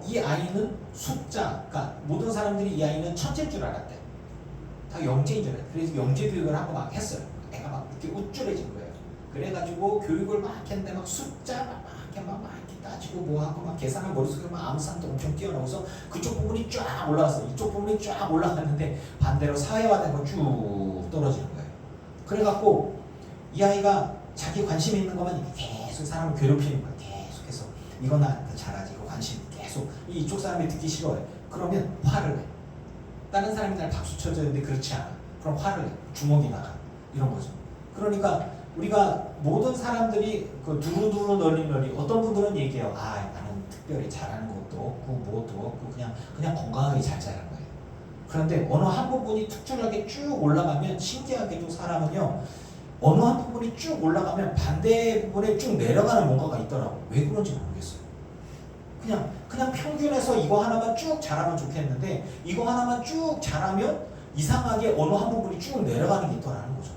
이 아이는 숫자, 그러니까 모든 사람들이 이 아이는 천재인 줄 알았대. 다 영재인 줄 알았대. 그래서 영재 교육을 하고 막 했어요. 애가 막 이렇게 우쭐해진 거예요. 그래가지고 교육을 막 했는데 막 숫자 막 이렇게 따지고 뭐 하고 막 계산을 머릿속에 막 암산도 엄청 뛰어나고서 그쪽 부분이 쫙 올라갔어요. 이쪽 부분이 쫙 올라갔는데 반대로 사회화된 거 쭉 떨어지는 거예요. 그래갖고 이 아이가 자기 관심 있는 것만 계속 사람을 괴롭히는 거야. 계속해서 이거 나 잘하지 이거 관심 계속 이쪽 사람이 듣기 싫어해. 그러면 화를 내. 다른 사람이 날 박수 쳐주는데 그렇지 않아. 그럼 화를 내. 주먹이 나가. 이런 거죠. 그러니까 우리가 모든 사람들이 그 두루두루 널리 어떤 분들은 얘기해요. 나는 특별히 잘하는 것도 없고 뭐도 없고 그냥 건강하게 잘 자란 거예요. 그런데 어느 한 부분이 특출나게 쭉 올라가면 신기하게도 사람은요. 어느 한 부분이 쭉 올라가면 반대 부분에 쭉 내려가는 뭔가가 있더라고. 왜 그런지 모르겠어요. 그냥 평균에서 이거 하나만 쭉 잘하면 좋겠는데 이거 하나만 쭉 잘하면 이상하게 어느 한 부분이 쭉 내려가는 게 있더라는 거죠.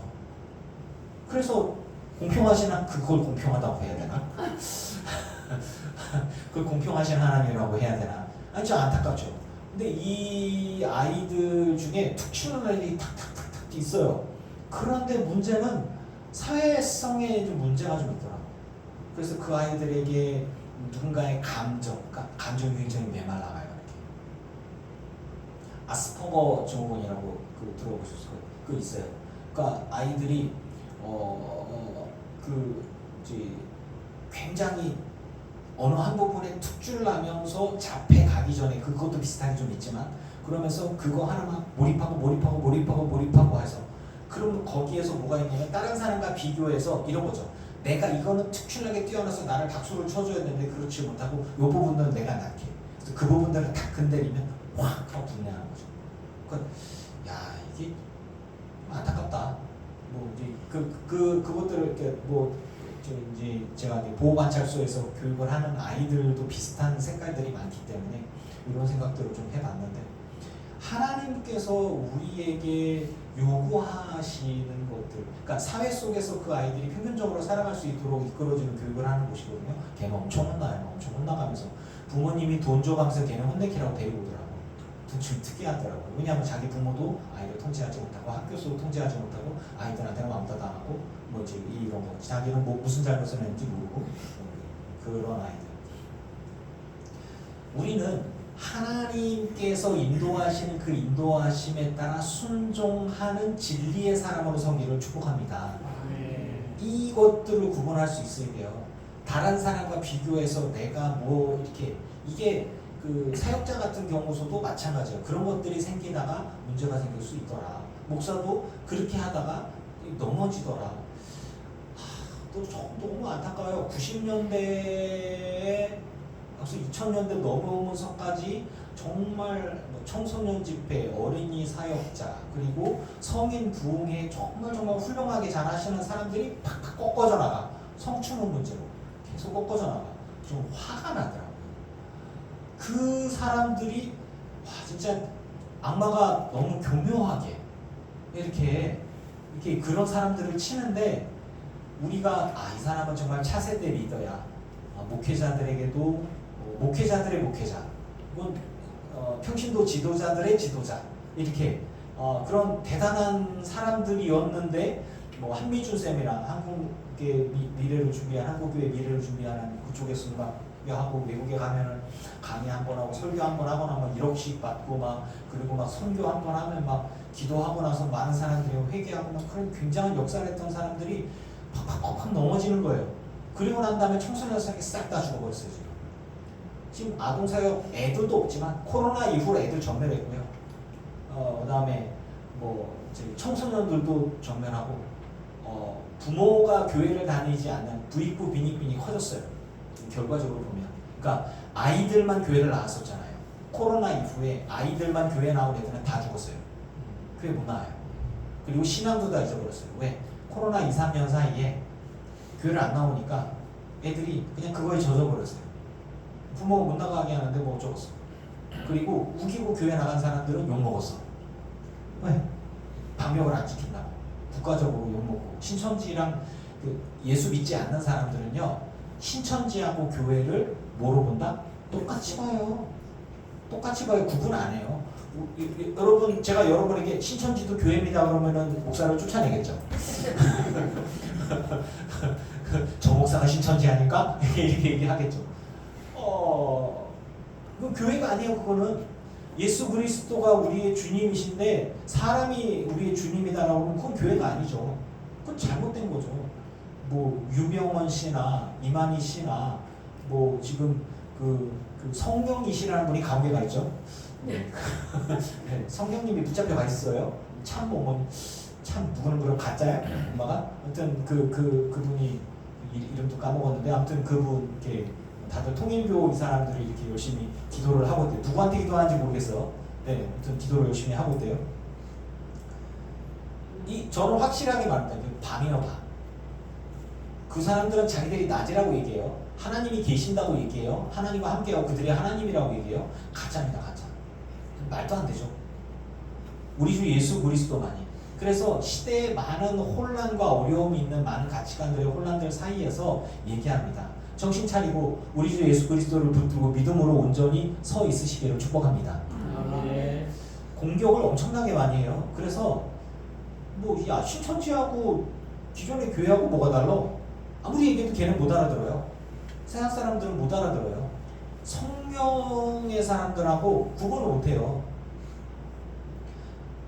그래서 공평하시나 그걸 공평하다고 해야 되나? 그걸 공평하신 하나님이라고 해야 되나? 아니 좀 안타깝죠. 근데 이 아이들 중에 특출난 아이들이 탁탁탁탁 있어요. 그런데 문제는 사회성에 좀 문제가 좀 있더라고. 그래서 그 아이들에게 누군가의 감정이 굉장히 메말라가요. 이렇게. 아스퍼거 증후군이라고 들어보셨을 거예요. 그거 있어요. 그러니까 아이들이 굉장히 어느 한 부분에 특출나면서 자폐 가기 전에 그것도 비슷하게 좀 있지만 그러면서 그거 하나만 몰입하고 해서 그럼 거기에서 뭐가 있냐면 다른 사람과 비교해서 이런 거죠. 내가 이거는 특출나게 뛰어나서 나를 박수를 쳐줘야 되는데 그렇지 못하고 이 부분은 내가 약해. 그래서 그 부분들을 탁 건드리면 확 하고 분해하는 거죠. 그러니까 이게 안타깝다. 뭐 이제 그것들을 이렇게 이제 제가 이제 보호관찰소에서 교육을 하는 아이들도 비슷한 색깔들이 많기 때문에 이런 생각들을 좀 해봤는데 하나님께서 우리에게 요구하시는 것들, 그러니까 사회 속에서 그 아이들이 평균적으로 살아갈 수 있도록 이끌어주는 교육을 하는 곳이거든요. 걔는 엄청 혼나요. 엄청 혼나가면서 부모님이 돈 줘가면서 걔는 혼내키라고 데리고 오더라고. 좀 특이하더라고요. 왜냐하면 자기 부모도 아이를 통제하지 못하고 학교에서도 통제하지 못하고 아이들한테는 왕따 당하고 뭐지 이런 거 자기는 뭐 무슨 잘못을 했는지 모르고 그런 아이들. 우리는 하나님께서 인도하시는 그 인도하심에 따라 순종하는 진리의 사람으로 서기를 축복합니다. 이것들을 구분할 수 있어야 돼요. 다른 사람과 비교해서 내가 뭐 이렇게 이게 그 사역자 같은 경우서도 마찬가지예요. 그런 것들이 생기다가 문제가 생길 수 있더라. 목사도 그렇게 하다가 넘어지더라. 또 너무 안타까워요. 90년대에 2000년대 넘어오면서까지 정말 청소년 집회, 어린이 사역자, 그리고 성인 부흥에 정말 훌륭하게 잘하시는 사람들이 팍팍 꺾어져 나가. 성추문 문제로 계속 꺾어져 나가. 좀 화가 나더라고요. 그 사람들이 진짜 악마가 너무 교묘하게 이렇게 그런 사람들을 치는데 우리가 이 사람은 정말 차세대 리더야. 목회자들에게도 목회자들의 목회자, 이건 평신도 지도자들의 지도자, 이렇게 그런 대단한 사람들이었는데 뭐 한미준 쌤이랑 한국의 미래를 준비한 한국교회 미래를 준비하는 그쪽에서 막 하고 외국에 가면은 강의 한 번 하고 설교 한 번 하거나 막 1억씩 받고 막 그리고 막 선교 한 번 하면 막 기도하고 나서 많은 사람들이 회개하고 막 그런 굉장한 역사를 했던 사람들이 팍팍팍팍 넘어지는 거예요. 그리고 난 다음에 청소년 사역이 싹 다 죽어버렸어요. 지금 아동사역 애들도 없지만 코로나 이후로 애들 전멸했고요. 그 다음에 뭐 청소년들도 전멸하고 부모가 교회를 다니지 않는 부익부 빈익빈이 커졌어요. 결과적으로 보면. 그러니까 아이들만 교회를 나왔었잖아요. 코로나 이후에 아이들만 교회 나온 애들은 다 죽었어요. 교회 못 나와요. 그리고 신앙도 다 잊어버렸어요. 왜? 코로나 2, 3년 사이에 교회를 안 나오니까 애들이 그냥 그거에 젖어버렸어요. 부모가 못 나가게 하는데 뭐 어쩌겠어. 그리고 우기고 교회 나간 사람들은 욕먹었어. 왜? 방역을 안 지킨다고. 국가적으로 욕먹고. 신천지랑 그 예수 믿지 않는 사람들은요, 신천지하고 교회를 뭐로 본다? 똑같이 봐요. 똑같이 봐요. 구분 안 해요. 여러분, 제가 여러분에게 신천지도 교회입니다 그러면은 목사를 쫓아내겠죠. 저 목사가 신천지 아닐까? 이렇게 얘기하겠죠. 그 교회가 아니에요. 그거는 예수 그리스도가 우리의 주님이신데 사람이 우리의 주님이다라고 하면 그건 교회가 아니죠. 그건 잘못된 거죠. 뭐 유병원 씨나 이만희 씨나 뭐 지금 그 성령이시라는 분이 가운데가 있죠. 네. 네, 성령님이 붙잡혀 가 있어요. 참 누구는 그런 가짜야? 엄마가? 아무튼 그분이 이름도 까먹었는데 아무튼 그분 이렇게 다들 통일교 이 사람들이 이렇게 열심히 기도를 하고 있대요. 누구한테 기도하는지 모르겠어. 네, 아무튼 기도를 열심히 하고 있대요. 저는 확실하게 말합니다. 밤이요 밤. 그 사람들은 자기들이 낮이라고 얘기해요. 하나님이 계신다고 얘기해요. 하나님과 함께하고 그들이 하나님이라고 얘기해요. 가짜입니다, 가짜. 말도 안 되죠. 우리 주 예수 그리스도만이. 그래서 시대에 많은 혼란과 어려움이 있는 많은 가치관들의 혼란들 사이에서 얘기합니다. 정신 차리고 우리 주 예수 그리스도를 붙들고 믿음으로 온전히 서 있으시기를 축복합니다. 공격을 엄청나게 많이 해요. 그래서 신천지하고 기존의 교회하고 뭐가 달라? 아무리 얘기해도 걔는 못 알아들어요. 세상 사람들은 못 알아들어요. 성령의 사람들하고 구분을 못해요.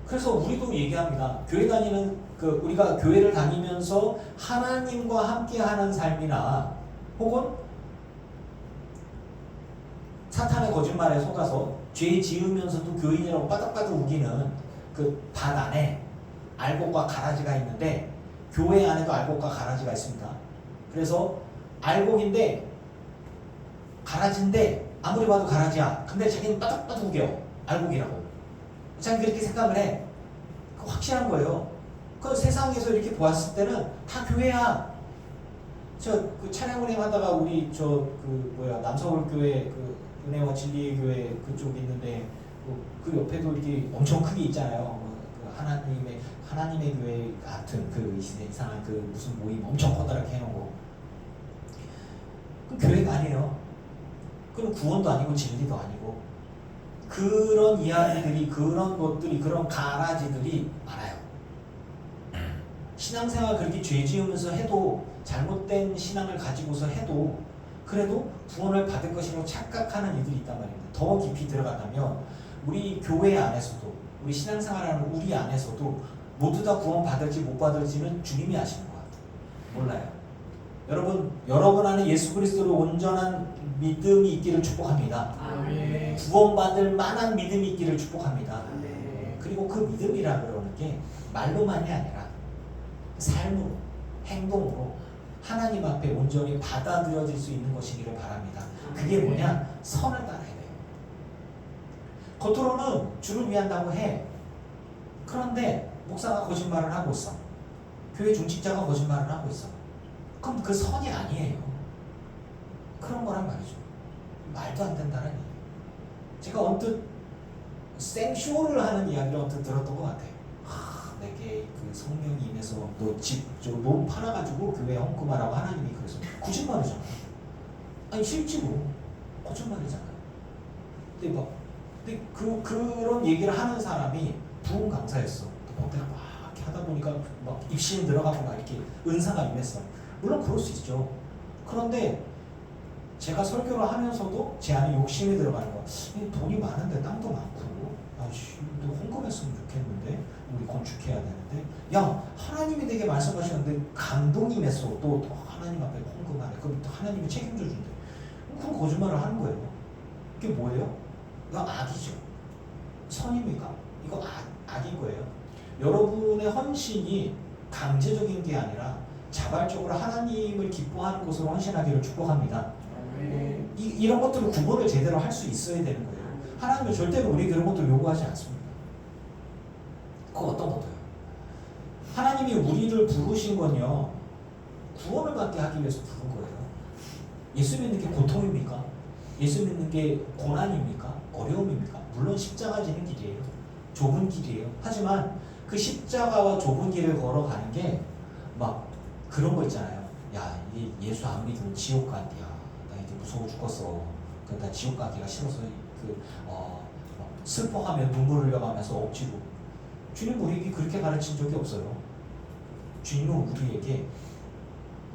그래서 우리도 얘기합니다. 교회 다니는 우리가 교회를 다니면서 하나님과 함께하는 삶이나 혹은 사탄의 거짓말에 속아서 죄 지으면서도 교인이라고 빠닥빠닥 우기는 그 밭 안에 알곡과 가라지가 있는데 교회 안에도 알곡과 가라지가 있습니다. 그래서 알곡인데 가라지인데 아무리 봐도 가라지야. 근데 자기는 빠닥빠닥 우겨. 알곡이라고. 자기 그렇게 생각을 해. 그거 확실한 거예요. 그 세상에서 이렇게 보았을 때는 다 교회야. 그 찬양 운행 하다가 우리 남서울교회 은혜와 진리의 교회 그쪽 있는데 그 옆에도 이렇게 엄청 크게 있잖아요. 하나님의 교회 같은 이상한 무슨 모임 엄청 커다랗게 해놓은 거. 그 교회가 아니에요. 그건 구원도 아니고 진리도 아니고 그런 이야기들이 그런 것들이 그런 가라지들이 많아요. 신앙생활 그렇게 죄 지으면서 해도 잘못된 신앙을 가지고서 해도 그래도 구원을 받을 것이라고 착각하는 이들이 있단 말입니다. 더 깊이 들어간다면 우리 교회 안에서도 우리 신앙생활하는 우리 안에서도 모두 다 구원 받을지 못 받을지는 주님이 아시는 것 같아요. 몰라요. 여러분 안에 예수 그리스도로 온전한 믿음이 있기를 축복합니다. 아멘. 구원받을 만한 믿음이 있기를 축복합니다. 아멘. 그리고 그 믿음이라 그러는 게 말로만이 아니라 삶으로, 행동으로 하나님 앞에 온전히 받아들여질 수 있는 것이기를 바랍니다. 그게 뭐냐? 선을 따라야 돼요. 겉으로는 주를 위한다고 해. 그런데 목사가 거짓말을 하고 있어. 교회 중직자가 거짓말을 하고 있어. 그럼 그 선이 아니에요. 그런 거란 말이죠. 말도 안 된다는 얘기예요. 제가 언뜻 생쇼를 하는 이야기를 언뜻 들었던 것 같아요. 내게 그 성령이 임해서 너몸 팔아가지고 교회에 헌금하라고 하나님이 그래서 거짓말이잖아. 아니 실제로 거짓말이잖아요. 근데 그런 얘기를 하는 사람이 부흥 강사였어. 내가 막 이렇게 하다 보니까 막 입신 들어가고 막 이렇게 은사가 임했어. 물론 그럴 수 있죠. 그런데 제가 설교를 하면서도 제 안에 욕심이 들어가는 거야. 돈이 많은데 땅도 많고, 아씨, 너 헌금했으면 좋겠는데, 우리 건축해야 되는데, 야, 하나님이 되게 말씀하시는데 감동이 임했어. 또 하나님 앞에 헌금하래. 그럼 또 하나님이 책임져 준대. 그럼 거짓말을 하는 거예요. 이게 뭐예요? 이거 악이죠. 선입니까? 이거 악인 거예요. 여러분의 헌신이 강제적인 게 아니라 자발적으로 하나님을 기뻐하는 것으로 헌신하기를 축복합니다. 이런 것들을 구분을 제대로 할 수 있어야 되는 거예요. 하나님은 절대로 우리 그런 것들을 요구하지 않습니다. 그 어떤 것도요. 하나님이 우리를 부르신 건요, 구원을 받게 하기 위해서 부른 거예요. 예수 믿는 게 고통입니까? 예수 믿는 게 고난입니까? 어려움입니까? 물론 십자가 지는 길이에요. 좁은 길이에요. 하지만 그 십자가와 좁은 길을 걸어가는 게 막 그런 거 있잖아요. 야, 이게 예수 안 믿으면 지옥 간대야. 나 이제 무서워 죽겠어. 나 지옥 가기가 싫어서 슬퍼하며 눈물 흘려가면서 억지로. 주님 우리에게 그렇게 가르친 적이 없어요. 주님은 우리에게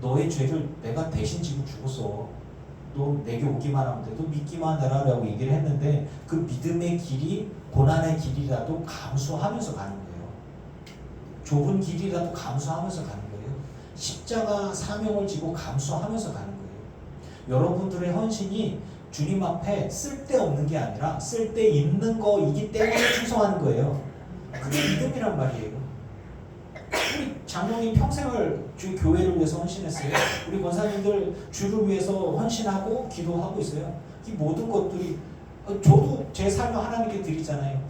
너의 죄를 내가 대신 지고 죽었어. 너 내게 오기만 하면 돼. 너 믿기만 해라 라고 얘기를 했는데 그 믿음의 길이 고난의 길이라도 감수하면서 가는 거예요. 좁은 길이라도 감수하면서 가는 거예요. 십자가 사명을 지고 감수하면서 가는 거예요. 여러분들의 헌신이 주님 앞에 쓸데없는 게 아니라 쓸데있는 거이기 때문에 충성하는 거예요. 그게 믿음이란 말이에요. 우리 장로님 평생을 주의 교회를 위해서 헌신했어요. 우리 권사님들 주를 위해서 헌신하고 기도하고 있어요. 이 모든 것들이 저도 제 삶을 하나님께 드리잖아요.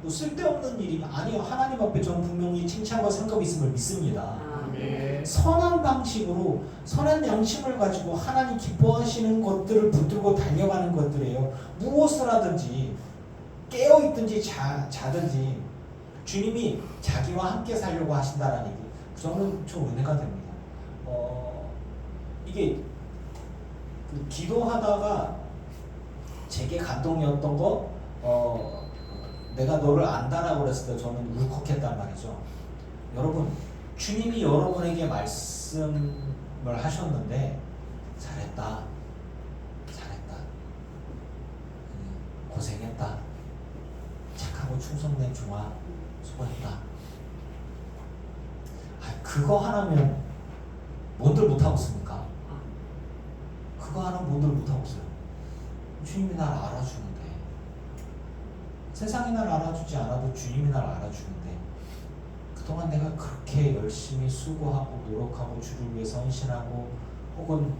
뭐 쓸데없는 일이 아니요. 하나님 앞에 저는 분명히 칭찬과 상급이 있음을 믿습니다. 선한 방식으로 선한 양심을 가지고 하나님 기뻐하시는 것들을 붙들고 달려가는 것들이에요. 무엇을 하든지 깨어있든지 자든지 주님이 자기와 함께 살려고 하신다는 얘기. 저는 좀 은혜가 됩니다. 이게 그 기도하다가 제게 감동이었던 거, 내가 너를 안다라고 그랬을 때 저는 울컥했단 말이죠. 여러분, 주님이 여러분에게 말씀을 하셨는데 잘했다, 고생했다, 착하고 충성된 종아, 수고했다. 그거 하나면 뭔들 못하고 있습니까? 그거 하나면 뭔들 못하고 있어요. 주님이 날 알아주는데, 세상이 날 알아주지 않아도 주님이 날 알아주는데, 그동안 내가 그렇게 열심히 수고하고 노력하고 주를 위해서 헌신하고 혹은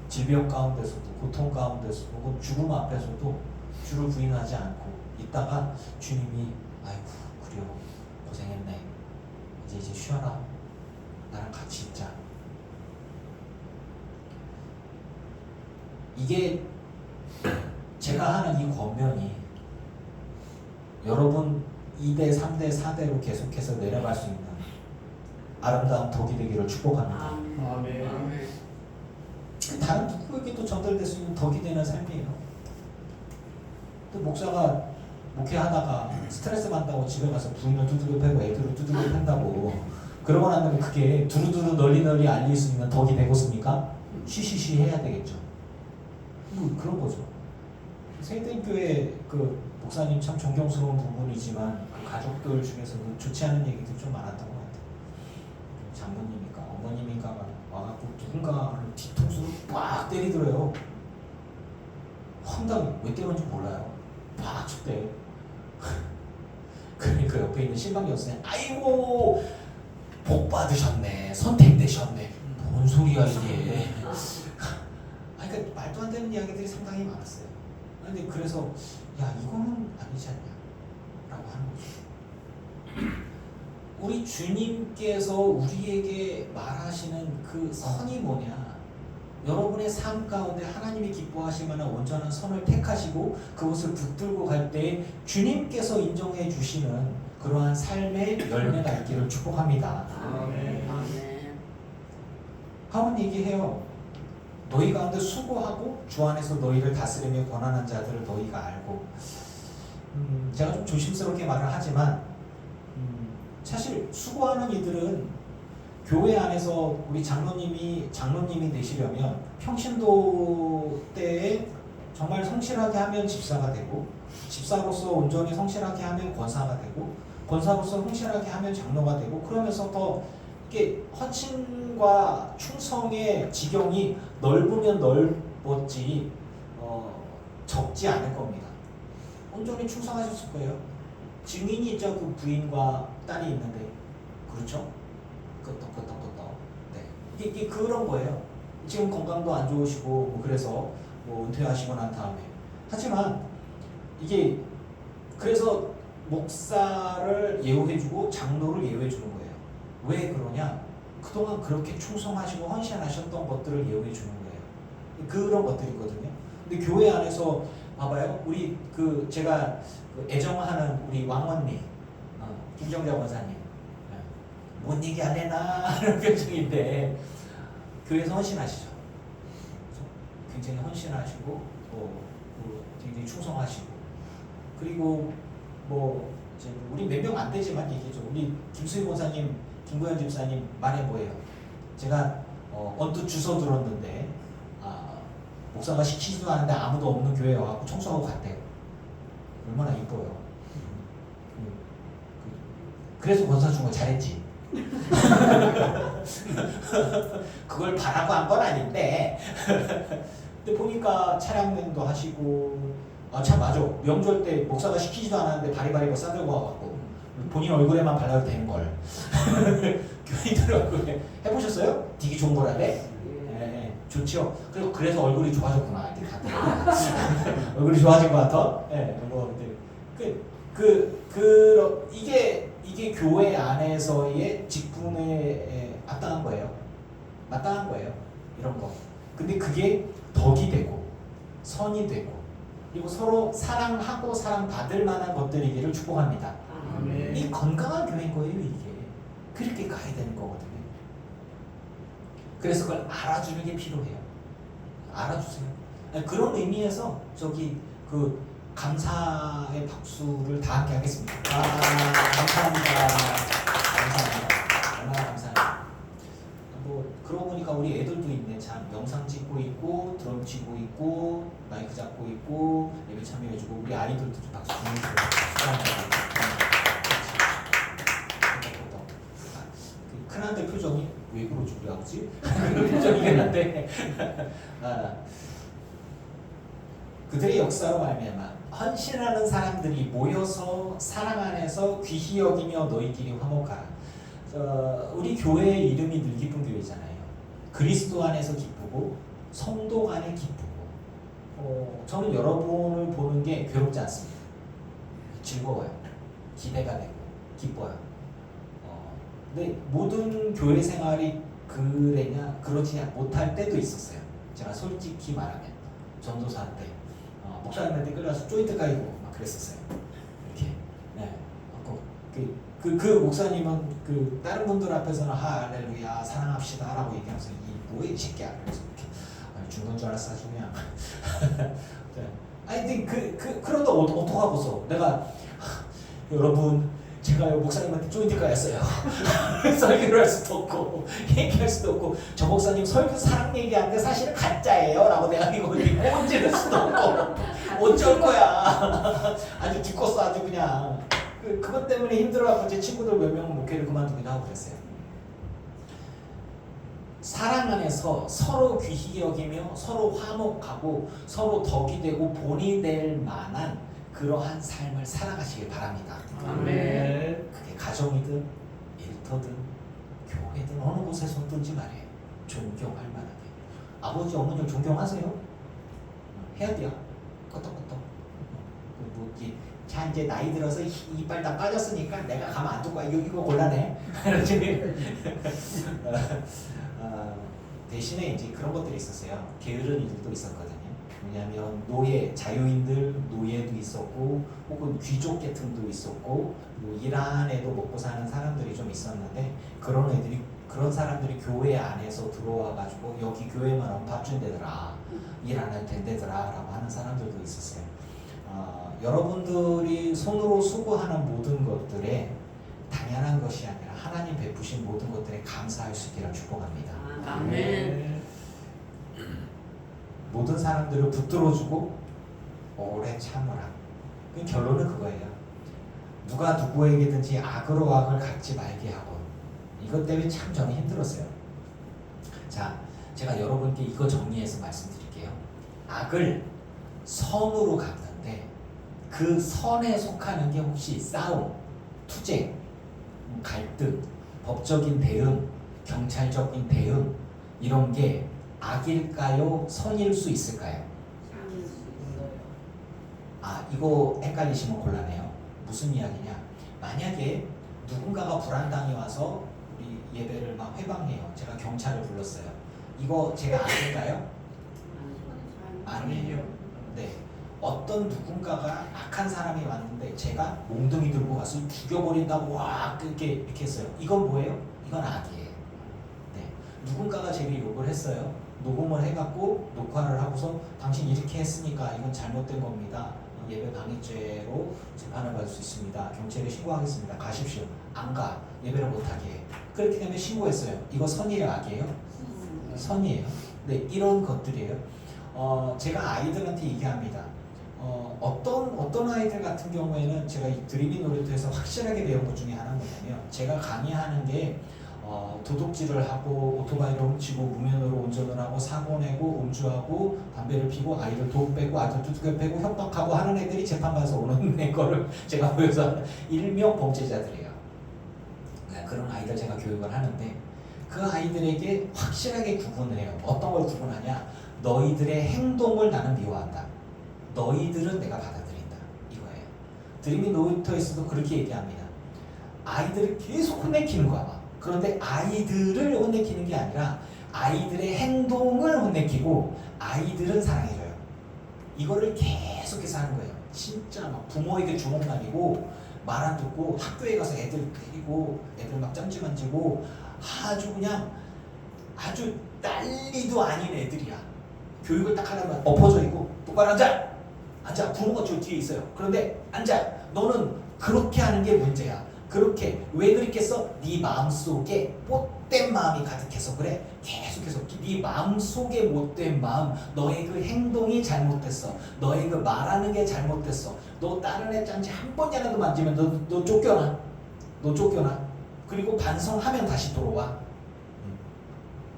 질병 가운데서도 고통 가운데서도 혹은 죽음 앞에서도 주를 부인하지 않고 있다가 주님이 아이고 그래요 고생했네 이제 쉬어라 나랑 같이 있자. 이게 제가 하는 이 권면이 여러분 2대, 3대, 4대로 계속해서 내려갈 수 있는 아름다운 덕이 되기를 축복합니다. 아멘. 다른 누구에게도 전달될 수 있는 덕이 되는 삶이에요. 또 목사가 목회하다가 스트레스 받는다고 집에 가서 부인을 두들겨 패고 애들을 두들겨 팬다고 그러고 나면 그게 두루두루 널리 알릴 수 있는 덕이 되겠습니까? 쉬쉬쉬 해야 되겠죠. 뭐 그런 거죠. 세대교회 그 목사님 참 존경스러운 부분이지만 그 가족들 중에서도 좋지 않은 얘기도 좀 많았던 것 같아요. 장모님이니까 어머님이니까 와갖고 누군가를 뒤통수로 빡 때리더래요. 황당히 왜 때렸는지 몰라요. 팍 쳤대. 그러니까 옆에 있는 신방 여사님, 아이고 복 받으셨네, 선택되셨네. 뭔 소리야 이게. 그러니까 말도 안 되는 이야기들이 상당히 많았어요. 근데 그래서 야 이거는 아니지 않냐라고 하는 거죠. 우리 주님께서 우리에게 말하시는 그 선이 뭐냐? 여러분의 삶 가운데 하나님이 기뻐하실 만한 온전한 선을 택하시고 그것을 붙들고 갈 때 주님께서 인정해 주시는 그러한 삶의 열매가 있기를 축복합니다. 아멘. 하원 얘기해요. 너희 가운데 수고하고 주 안에서 너희를 다스리며 권한한 자들을 너희가 알고. 제가 좀 조심스럽게 말을 하지만 사실 수고하는 이들은 교회 안에서 우리 장로님이 되시려면 평신도 때에 정말 성실하게 하면 집사가 되고, 집사로서 온전히 성실하게 하면 권사가 되고, 권사로서 성실하게 하면 장로가 되고, 그러면서 더 이게 헌신과 충성의 지경이 넓으면 넓었지 적지 않을 겁니다. 온전히 충성하셨을 거예요. 증인이 있죠. 그 부인과 딸이 있는데, 그렇죠? 끄떡끄떡끄떡. 네, 이게 그런 거예요. 지금 건강도 안 좋으시고 뭐 그래서 뭐 은퇴하시고 난 다음에, 하지만 이게 그래서 목사를 예우해주고 장로를 예우해주는 거예요. 왜 그러냐? 그동안 그렇게 충성하시고 헌신하셨던 것들을 예우해주는 거예요. 그런 것들이거든요. 근데 교회 안에서 봐봐요. 우리 그 제가 그 애정하는 우리 왕언니 김정자 권사님, 뭔 얘기 안 해나 하는 표정인데 교회에서 헌신하시죠. 굉장히 헌신하시고 굉장히 충성하시고, 그리고 뭐 이제 우리 몇 명 안 되지만 얘기죠. 우리 김수희 권사님, 김구현 집사님 말해 뭐예요? 제가 언뜻 주워 들었는데 목사가 시키지도 않는데 아무도 없는 교회에 와서 청소하고 갔대요. 얼마나 이뻐요. 그래서 권사 준 거 잘했지. 그걸 바라고 한 건 아닌데 근데 보니까 차량면도 하시고, 참 맞아. 명절 때 목사가 시키지도 않았는데 바리바리 뭐 싸들고 와갖고 본인 얼굴에만 발라도 되는 걸 교인들 얼굴에 해보셨어요? 되게 좋은 거라네. 네, 좋죠. 그래서 얼굴이 좋아졌구나. 이렇게 다들 얼굴이 좋아진 것 같아. 네, 뭐 이게 교회 안에서의 직분에 마땅한 거예요. 마땅한 거예요. 이런 거. 근데 그게 덕이 되고 선이 되고 그리고 서로 사랑하고 사랑받을 만한 것들이기를 축복합니다. 아멘. 이 건강한 교회인 거예요. 이게 그렇게 가야 되는 거거든요. 그래서 그걸 알아주는 게 필요해요. 알아주세요. 그런 의미에서 그 감사의 박수를 다 함께 하겠습니다. 감사합니다. 감사합니다. 얼마나 감사해요. 뭐 그러고 보니까 우리 애들도 있네. 참 영상 찍고 있고 드럼 치고 있고 마이크 잡고 있고 예배 참여해주고, 우리 아이들도 좀 박수 주세요. 큰아들 표정이 왜 그러지 우리 아버지? 그런 표정이긴 한데 그들의 역사로 말미암아 헌신하는 사람들이 모여서 사랑 안에서 귀히 여기며 너희끼리 화목하라. 우리 교회의 이름이 늘 기쁜 교회잖아요. 그리스도 안에서 기쁘고 성도 간에 기쁘고, 저는 여러분을 보는 게 괴롭지 않습니다. 즐거워요. 기대가 되고 기뻐요. 근데 모든 교회 생활이 그러지 못할 때도 있었어요. 제가 솔직히 말하면 전도사 때 목사님한테 끌려서 조인트 가이고 막 그랬었어요. 이렇게. 네. 그 목사님은 그 다른 분들 앞에서는 할렐루야 사랑합시다라고 얘기하면서 이 뭐야 이 새끼야. 그래서 이렇게 죽는 줄 알았어 아주 그냥. 네. 아니 근데 그런데 어떡하고서 내가 여러분 제가 목사님한테 조인트 가였어요. 설교를 할 수도 없고 얘기할 수도 없고, 저 목사님 설교 사랑 얘기하는데 사실은 가짜예요 라고 내가 이거 꼰지를 수도 없고 어쩔 거야. 아주 죽겠어 아주 그냥. 그것 때문에 힘들어갖고 제 친구들 몇 명은 목회를 그만두기도 하고 그랬어요. 사랑 안에서 서로 귀히 여기며 서로 화목하고 서로 덕이 되고 본이 될 만한 그러한 삶을 살아가시길 바랍니다. 아멘. 그게 가정이든 일터든 교회든 어느 곳에 손든지 말이에요. 존경할 만하게. 아버지 어머니를 존경하세요. 해야 돼요. 끄떡끄떡. 자 이제 나이 들어서 이빨 다 빠졌으니까 내가 가만 안 둘 거야. 이거 곤란해. 대신에 이제 그런 것들이 있었어요. 게으른 이들도 있었거든요. 왜냐하면 노예, 자유인들 노예도 있었고 혹은 귀족 계통도 있었고 뭐 이란에도 먹고 사는 사람들이 좀 있었는데 그런 사람들이 교회 안에서 들어와 가지고 여기 교회만 오면 밥 준대더라, 일 안 해도 된대더라라고 하는 사람들도 있었어요. 여러분들이 손으로 수고하는 모든 것들에 당연한 것이 아니라 하나님 베푸신 모든 것들에 감사할 수 있기를 축복합니다. 아멘. 모든 사람들을 붙들어주고 오래 참으라. 그 결론은 그거예요. 누가 누구에게든지 악으로 악을 갚지 말게 하고. 이것 때문에 참 저는 힘들었어요. 자, 제가 여러분께 이거 정리해서 말씀드릴게요. 악을 선으로 갚는데 그 선에 속하는 게 혹시 싸움, 투쟁, 갈등, 법적인 대응, 경찰적인 대응 이런 게 악일까요? 선일 수 있을까요? 이거 헷갈리시면 곤란해요. 무슨 이야기냐? 만약에 누군가가 불안당이 와서 우리 예배를 막 회방해요. 제가 경찰을 불렀어요. 이거 제가 악일까요? 아니에요. 네. 어떤 누군가가 악한 사람이 왔는데 제가 몽둥이 들고 가서 죽여버린다고 와 이렇게 했어요. 이건 뭐예요? 이건 악이에요. 네. 누군가가 제게 욕을 했어요. 녹음을 해갖고 녹화를 하고서 당신 이렇게 했으니까 이건 잘못된 겁니다. 예배 방해죄로 재판을 받을 수 있습니다. 경찰에 신고하겠습니다. 가십시오. 안 가. 예배를 못하게 해. 그렇게 되면 신고했어요. 이거 선이에요? 악이에요? 선이에요. 네, 이런 것들이에요. 제가 아이들한테 얘기합니다. 어떤 아이들 같은 경우에는 제가 이 드리빙 놀이터에서 확실하게 배운 것 중에 하나는 뭐냐면 제가 강의하는 게 도둑질을 하고 오토바이를 훔치고 무면허로 운전을 하고 사고 내고 음주하고 담배를 피고 아이들 돈 빼고 아이들 두둑겨 빼고 협박하고 하는 애들이 재판 가서 오는 거를 제가 보여서 일명 범죄자들이에요. 그런 아이들 제가 교육을 하는데 그 아이들에게 확실하게 구분을 해요. 어떤 걸 구분하냐? 너희들의 행동을 나는 미워한다. 너희들은 내가 받아들인다. 이거예요. 드리밍 놀이터에서도 그렇게 얘기합니다. 아이들을 계속 혼내키는 거야. 막. 그런데 아이들을 혼내키는 게 아니라 아이들의 행동을 혼내키고 아이들은 사랑해줘요. 이거를 계속해서 하는 거예요. 진짜 막 부모에게 주먹 날리고 말 안 듣고 학교에 가서 애들 때리고 애들 막 짬찌 만지고 아주 그냥 아주 난리도 아닌 애들이야. 교육을 딱 하려면 엎어져 있고 똑바로 앉아! 앉아! 부모가 저 뒤에 있어요. 그런데 앉아! 너는 그렇게 하는 게 문제야. 그렇게 왜 그랬겠어? 네 마음속에 못된 마음이 가득해서 그래. 계속해서 네 마음속에 못된 마음, 너의 그 행동이 잘못됐어. 너의 그 말하는 게 잘못됐어. 너 다른 애 짠지 한 번이라도 만지면 너 쫓겨나. 너 쫓겨나. 그리고 반성하면 다시 들어와.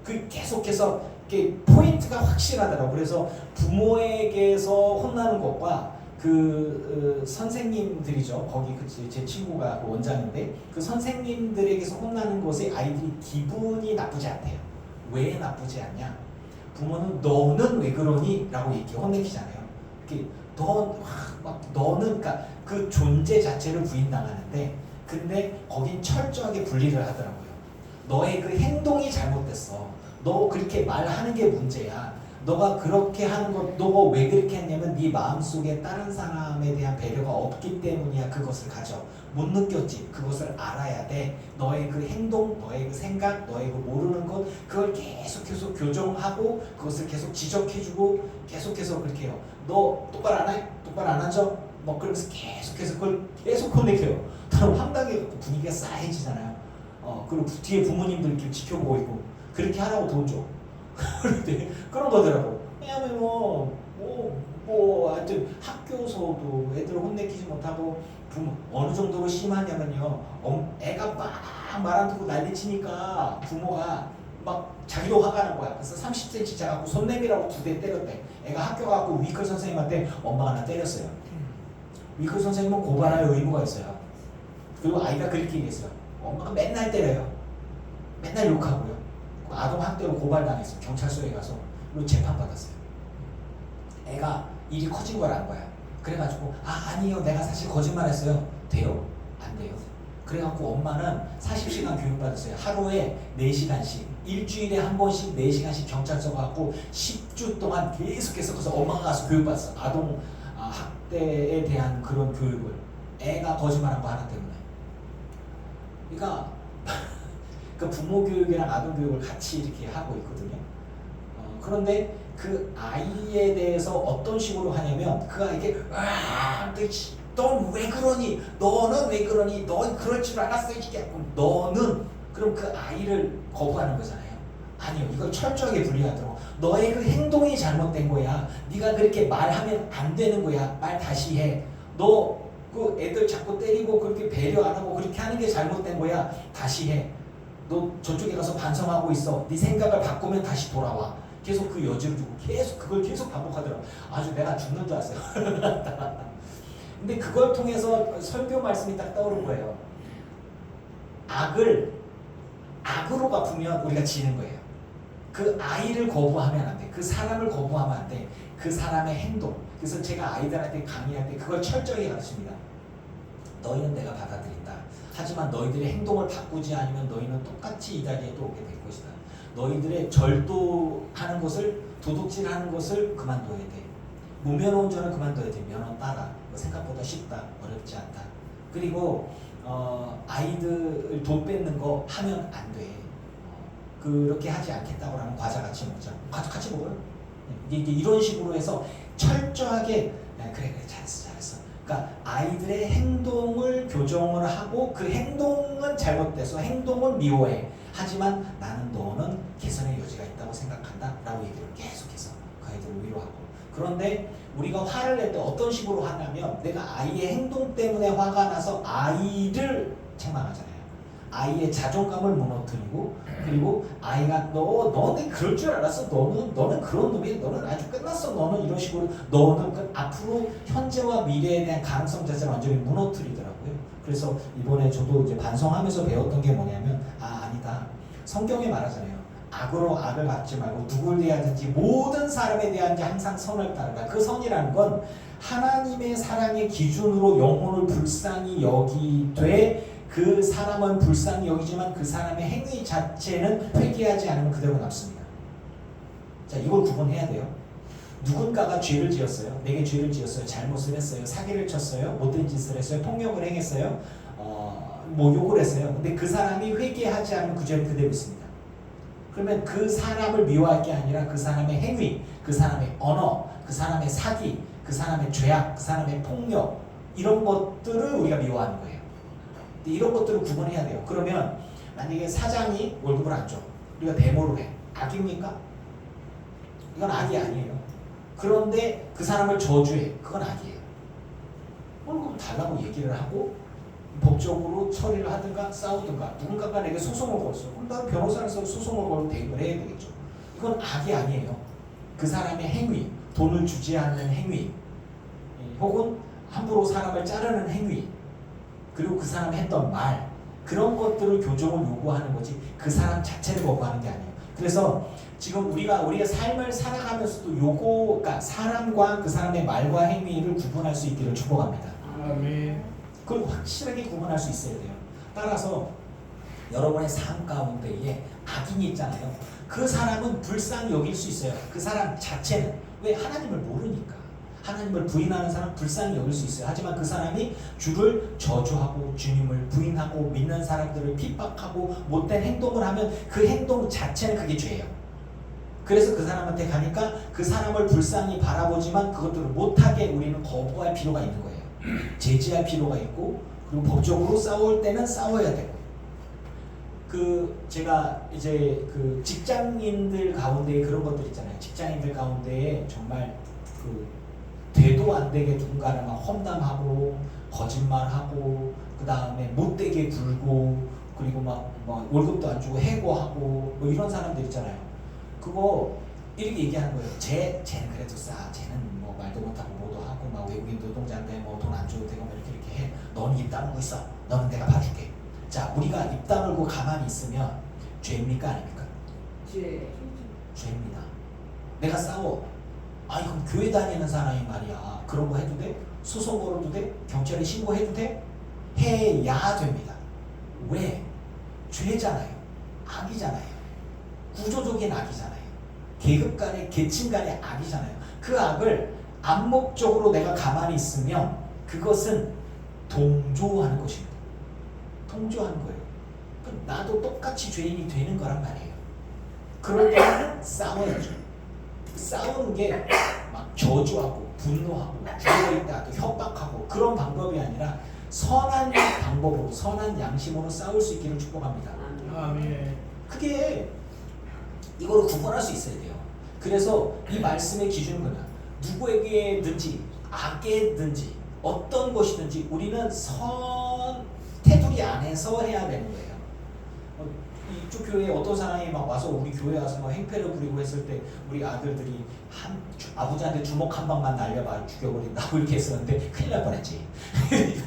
그 계속해서 포인트가 확실하더라고. 그래서 부모에게서 혼나는 것과 선생님들이죠. 거기 제 친구가 그 원장인데 그 선생님들에게서 혼나는 것에 아이들이 기분이 나쁘지 않대요. 왜 나쁘지 않냐? 부모는 너는 왜 그러니? 라고 이렇게 혼내키잖아요. 너는 그러니까 그 존재 자체를 부인당하는데 근데 거긴 철저하게 분리를 하더라고요. 너의 그 행동이 잘못됐어. 너 그렇게 말하는 게 문제야. 너가 그렇게 하는 것, 너가 왜 그렇게 했냐면 네 마음속에 다른 사람에 대한 배려가 없기 때문이야. 그것을 가져. 못 느꼈지. 그것을 알아야 돼. 너의 그 행동, 너의 그 생각, 너의 그 모르는 것 그걸 계속해서 교정하고 그것을 계속 지적해주고 계속해서 그렇게 해요. 너 똑바로 안 해? 똑바로 안 앉아? 뭐 그러면서 계속해서 그걸 계속 혼내켜요. 그럼 황당해 분위기가 싸해지잖아요. 그리고 뒤에 부모님들 이렇게 지켜보고 있고 그렇게 하라고 돈 줘. 그런데 그런 거더라고. 왜냐면 뭐 뭐 하여튼 학교에서도 애들 혼내키지 못하고 부모 어느 정도로 심하냐면요. 애가 막 말 안 듣고 난리치니까 부모가 막 자기도 화가 난 거야. 그래서 30cm 작아갖고 손 내밀라고 2대 때렸대. 애가 학교 가고 위클 선생님한테 엄마가 나 때렸어요. 위클 선생님은 고발할 의무가 있어요. 그리고 아이가 그렇게 얘기했어요. 엄마가 맨날 때려요. 맨날 욕하고요. 아동학대로 고발당했어요. 경찰서에 가서. 그리고 재판받았어요. 애가 일이 커진 걸 안 거야. 그래가지고 아니요 내가 사실 거짓말했어요. 돼요? 안 돼요. 그래갖고 엄마는 40시간 교육받았어요. 하루에 4시간씩 일주일에 한 번씩 4시간씩 경찰서 가고 10주 동안 계속해서 그래서 엄마가 가서 교육받았어. 아동 학대에 대한 그런 교육을. 애가 거짓말한 거 하나 때문에. 그러니까 그 부모 교육이랑 아동 교육을 같이 이렇게 하고 있거든요. 그런데 그 아이에 대해서 어떤 식으로 하냐면 그 아이에게 넌 왜 그러니? 너는 왜 그러니? 넌 그럴 줄 알았어 이게. 너는 그럼 그 아이를 거부하는 거잖아요. 아니요, 이걸 철저하게 분리하도록. 너의 그 행동이 잘못된 거야. 네가 그렇게 말하면 안 되는 거야. 말 다시 해. 너 그 애들 자꾸 때리고 그렇게 배려 안 하고 그렇게 하는 게 잘못된 거야. 다시 해. 너 저쪽에 가서 반성하고 있어. 네 생각을 바꾸면 다시 돌아와. 계속 그 여지를 주고 계속 그걸 계속 반복하더라고. 아주 내가 죽는 줄 알았어요. 근데 그걸 통해서 설교 말씀이 딱 떠오른 거예요. 악으로 갚으면 우리가 지는 거예요. 그 아이를 거부하면 안 돼. 그 사람을 거부하면 안 돼. 그 사람의 행동. 그래서 제가 아이들한테 강의할 때 그걸 철저히 가르칩니다. 너희는 내가 받아들인다. 하지만 너희들의 행동을 바꾸지 않으면 너희는 똑같이 이 자리에 또 오게 될 것이다. 너희들의 절도하는 것을, 도둑질하는 것을 그만둬야 돼. 무면허 운전을 그만둬야 돼. 면허 따라. 생각보다 쉽다. 어렵지 않다. 그리고 아이들 돈 뺏는 거 하면 안 돼. 그렇게 하지 않겠다고 하면 과자 같이 먹자. 과자 같이 먹어요. 이게 이런 식으로 해서 철저하게 그래 잘했어. 그러니까 아이들의 행동을 교정을 하고 그 행동은 잘못돼서 행동은 미워해. 하지만 나는 너는 개선의 여지가 있다고 생각한다 라고 얘기를 계속해서 그 아이들을 위로하고. 그런데 우리가 화를 낼 때 어떤 식으로 하냐면 내가 아이의 행동 때문에 화가 나서 아이를 책망하잖아요. 아이의 자존감을 무너뜨리고 그리고 아이가 너는 그럴 줄 알았어. 너는 그런 놈이야. 너는 아주 끝났어. 너는 이런 식으로 너는 그 앞으로 현재와 미래에 대한 가능성 자체를 완전히 무너뜨리더라고요. 그래서 이번에 저도 이제 반성하면서 배웠던 게 뭐냐면 아니다. 성경에 말하잖아요. 악으로 악을 갚지 말고 누굴 대하든지 모든 사람에 대한 항상 선을 따르라. 그 선이라는 건 하나님의 사랑의 기준으로 영혼을 불쌍히 여기되 그 사람은 불쌍히 여기지만 그 사람의 행위 자체는 회개하지 않으면 그대로 남습니다. 자, 이걸 구분해야 돼요. 누군가가 죄를 지었어요. 내게 죄를 지었어요. 잘못을 했어요. 사기를 쳤어요. 못된 짓을 했어요. 폭력을 행했어요. 뭐 욕을 했어요. 근데 그 사람이 회개하지 않으면 그 죄는 그대로 있습니다. 그러면 그 사람을 미워할 게 아니라 그 사람의 행위, 그 사람의 언어, 그 사람의 사기, 그 사람의 죄악, 그 사람의 폭력 이런 것들을 우리가 미워하는 거예요. 이런 것들을 구분해야 돼요. 그러면 만약에 사장이 월급을 안 줘. 우리가 데모를 해. 악입니까? 이건 악이 아니에요. 그런데 그 사람을 저주해. 그건 악이에요. 월급 달라고 얘기를 하고 법적으로 처리를 하든가 싸우든가 누군가가 내게 소송을 걸었어. 그럼 나는 변호사로서 소송을 걸고 대응을 해야 되겠죠. 이건 악이 아니에요. 그 사람의 행위, 돈을 주지 않는 행위, 혹은 함부로 사람을 자르는 행위, 그리고 그 사람이 했던 말, 그런 것들을 교정을 요구하는 거지 그 사람 자체를 거부하는 게 아니에요. 그래서 지금 우리가 삶을 살아가면서도 그러니까 사람과 그 사람의 말과 행위를 구분할 수 있기를 축복합니다. 아멘. 그걸 확실하게 구분할 수 있어야 돼요. 따라서 여러분의 삶 가운데에 악인이 있잖아요. 그 사람은 불쌍히 여길 수 있어요. 그 사람 자체는. 왜? 하나님을 모르니까. 하나님을 부인하는 사람 불쌍히 여길 수 있어요. 하지만 그 사람이 주를 저주하고 주님을 부인하고 믿는 사람들을 핍박하고 못된 행동을 하면 그 행동 자체는 그게 죄예요. 그래서 그 사람한테 가니까 그 사람을 불쌍히 바라보지만 그것들을 못하게 우리는 거부할 필요가 있는 거예요. 제지할 필요가 있고 그리고 법적으로 싸울 때는 싸워야 되고. 제가 이제 그 직장인들 가운데 그런 것들 있잖아요. 직장인들 가운데에 정말 말도 안 되게 누군가를 막 험담하고 거짓말하고 그 다음에 못되게 굴고 그리고 막 월급도 안 주고 해고하고 뭐 이런 사람들 있잖아요. 그거 이렇게 얘기하는 거예요. 쟤는 그래도 싸. 쟤는 뭐 말도 못하고 뭐도 하고 막 외국인 노동자인데 뭐 돈 안 줘도 되고 뭐 이렇게 해. 너는 입 다물고 있어. 너는 내가 봐줄게. 자, 우리가 입 다물고 가만히 있으면 죄입니까 아닙니까? 죄입니다. 내가 싸워. 아니 그럼 교회 다니는 사람이 말이야. 그런 거 해도 돼? 소송 걸어도 돼? 경찰에 신고해도 돼? 해야 됩니다. 왜? 죄잖아요. 악이잖아요. 구조적인 악이잖아요. 계급 간의 계층 간의 악이잖아요. 그 악을 암묵적으로 내가 가만히 있으면 그것은 동조하는 것입니다. 동조하는 거예요. 나도 똑같이 죄인이 되는 거란 말이에요. 그럴 때 싸워야죠. 싸우는 게 막 저주하고 분노하고 죽어있다 협박하고 그런 방법이 아니라 선한 방법으로 선한 양심으로 싸울 수 있기를 축복합니다. 아멘. 그게 이거를 구분할 수 있어야 돼요. 그래서 이 말씀의 기준은 뭐냐? 누구에게든지 악에든지 어떤 것이든지 우리는 선 테두리 안에서 해야 되는 거예요. 이쪽 교회에 어떤 사람이 막 와서 우리 교회 와서 막 행패를 부리고 했을 때 우리 아들들이 아버지한테 주먹 한 방만 날려봐 죽여버린다고 이렇게 했었는데 큰일 날 뻔했지.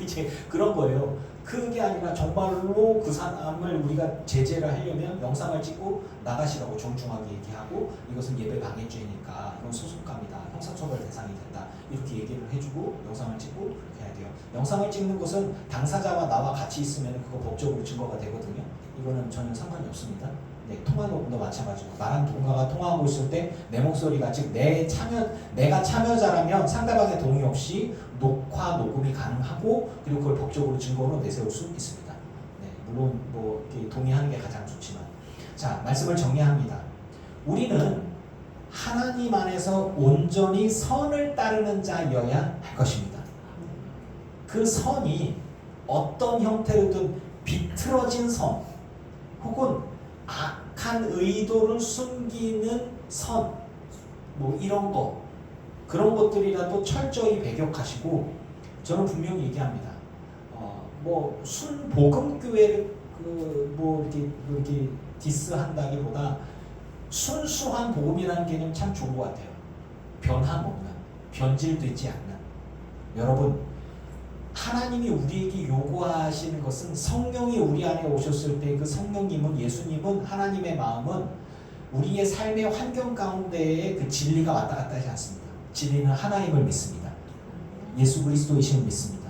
이제 그런 거예요. 그게 아니라 정말로 그 사람을 우리가 제재를 하려면 영상을 찍고 나가시라고 정중하게 얘기하고 이것은 예배 방해죄니까 이건 소속감이다. 형사처벌 대상이 된다. 이렇게 얘기를 해주고 영상을 찍고 그렇게 해야 돼요. 영상을 찍는 것은 당사자와 나와 같이 있으면 그거 법적으로 증거가 되거든요. 이거는 전혀 상관이 없습니다. 네, 통화 녹음도 마찬가지고 나랑 누군가가 통화하고 있을 때 내 목소리가 즉 내가 참여자라면 상대방의 동의 없이 녹화 녹음이 가능하고 그리고 그걸 법적으로 증거로 내세울 수 있습니다. 네, 물론 뭐 이렇게 동의하는 게 가장 좋지만 자 말씀을 정리합니다. 우리는 하나님 안에서 온전히 선을 따르는 자여야 할 것입니다. 그 선이 어떤 형태로든 비틀어진 선 혹은 악한 의도를 숨기는 선, 뭐 이런 거 그런 것들이라도 철저히 배격하시고 저는 분명히 얘기합니다. 뭐 순복음교회를 뭐 이렇게 디스한다기보다 순수한 복음이라는 개념 참 좋은 것 같아요. 변함없는 변질도 있지 않는 여러분. 하나님이 우리에게 요구하시는 것은 성령이 우리 안에 오셨을 때 그 성령님은 예수님은 하나님의 마음은 우리의 삶의 환경 가운데에 그 진리가 왔다 갔다 하지 않습니다. 진리는 하나님을 믿습니다. 예수 그리스도이심을 믿습니다.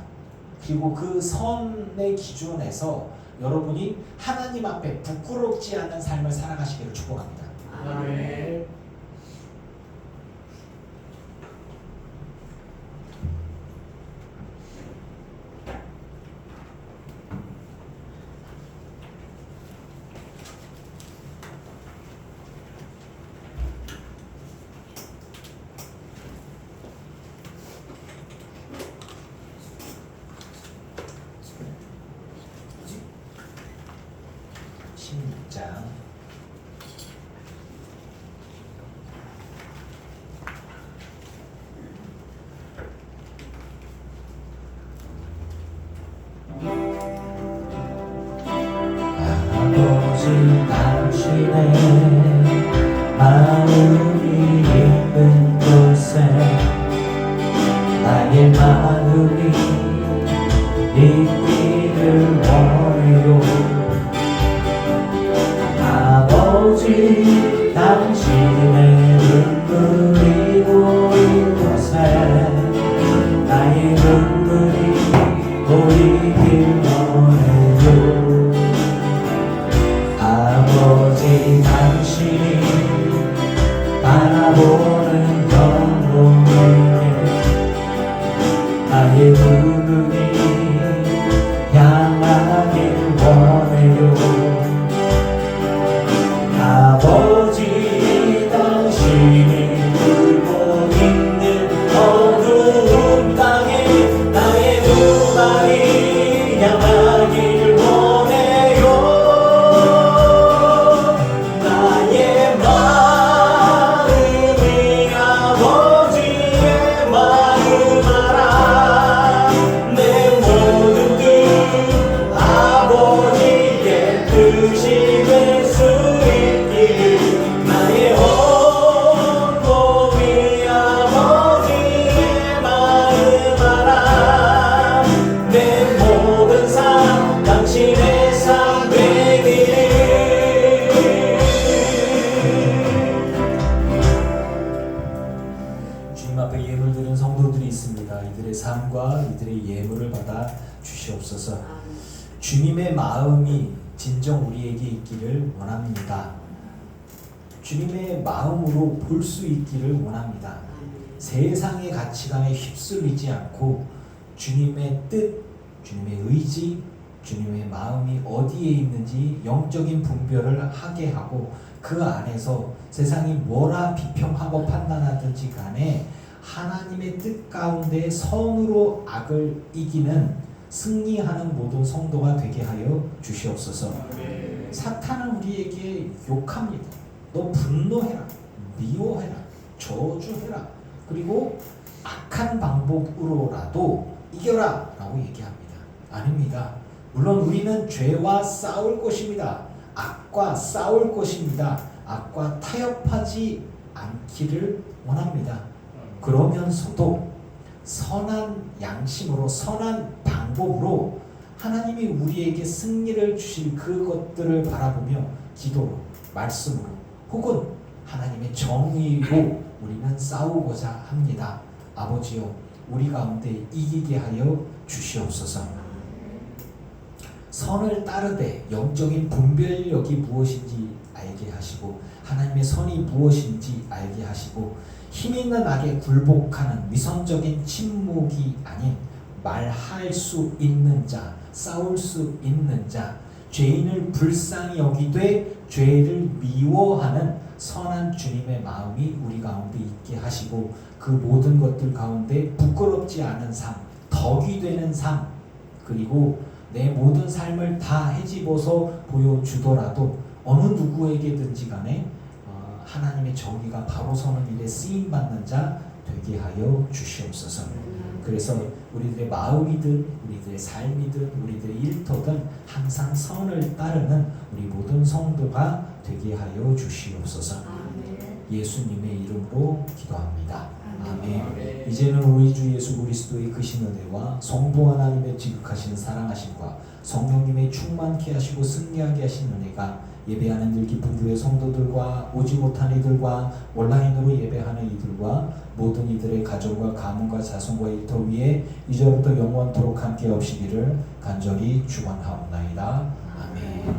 그리고 그 선의 기준에서 여러분이 하나님 앞에 부끄럽지 않은 삶을 살아가시기를 축복합니다. 아멘. 주님 앞에 예물 드린 성도들이 있습니다. 이들의 삶과 이들의 예물을 받아 주시옵소서. 주님의 마음이 진정 우리에게 있기를 원합니다. 주님의 마음으로 볼 수 있기를 원합니다. 세상의 가치관에 휩쓸리지 않고 주님의 뜻, 주님의 의지, 주님의 마음이 어디에 있는지 영적인 분별을 하게 하고 그 안에서 세상이 뭐라 비평하고 판단하든지 간에 하나님의 뜻 가운데 선으로 악을 이기는 승리하는 모든 성도가 되게 하여 주시옵소서. 사탄은 우리에게 욕합니다. 너 분노해라, 미워해라, 저주해라, 그리고 악한 방법으로라도 이겨라 라고 얘기합니다. 아닙니다. 물론 우리는 죄와 싸울 것입니다. 악과 싸울 것입니다. 악과 타협하지 않기를 원합니다. 그러면서도 선한 양심으로 선한 방법으로 하나님이 우리에게 승리를 주실 그것들을 바라보며 기도로 말씀으로 혹은 하나님의 정의로 우리는 싸우고자 합니다. 아버지여 우리 가운데 이기게 하여 주시옵소서. 선을 따르되 영적인 분별력이 무엇인지 알게 하시고 하나님의 선이 무엇인지 알게 하시고 힘 있는 악에 굴복하는 위선적인 침묵이 아닌 말할 수 있는 자, 싸울 수 있는 자, 죄인을 불쌍히 여기되 죄를 미워하는 선한 주님의 마음이 우리 가운데 있게 하시고 그 모든 것들 가운데 부끄럽지 않은 삶, 덕이 되는 삶, 그리고 내 모든 삶을 다 헤집어서 보여주더라도 어느 누구에게든지 간에 하나님의 정의가 바로 서는 일에 쓰임받는 자 되게 하여 주시옵소서. 그래서 우리들의 마음이든 우리들의 삶이든 우리들의 일터든 항상 선을 따르는 우리 모든 성도가 되게 하여 주시옵소서. 예수님의 이름으로 기도합니다. 아멘. 이제는 우리 주 예수 그리스도의 크신 은혜와 성부 하나님의 지극하신 사랑하심과 성령님의 충만케 하시고 승리하게 하신 은혜가 예배하는 늘 깊은 교회 성도들과 오지 못한 이들과 온라인으로 예배하는 이들과 모든 이들의 가정과 가문과 자손과 일터 위에 이제부터 영원토록 함께 없이기를 간절히 축원하옵나이다. 아멘.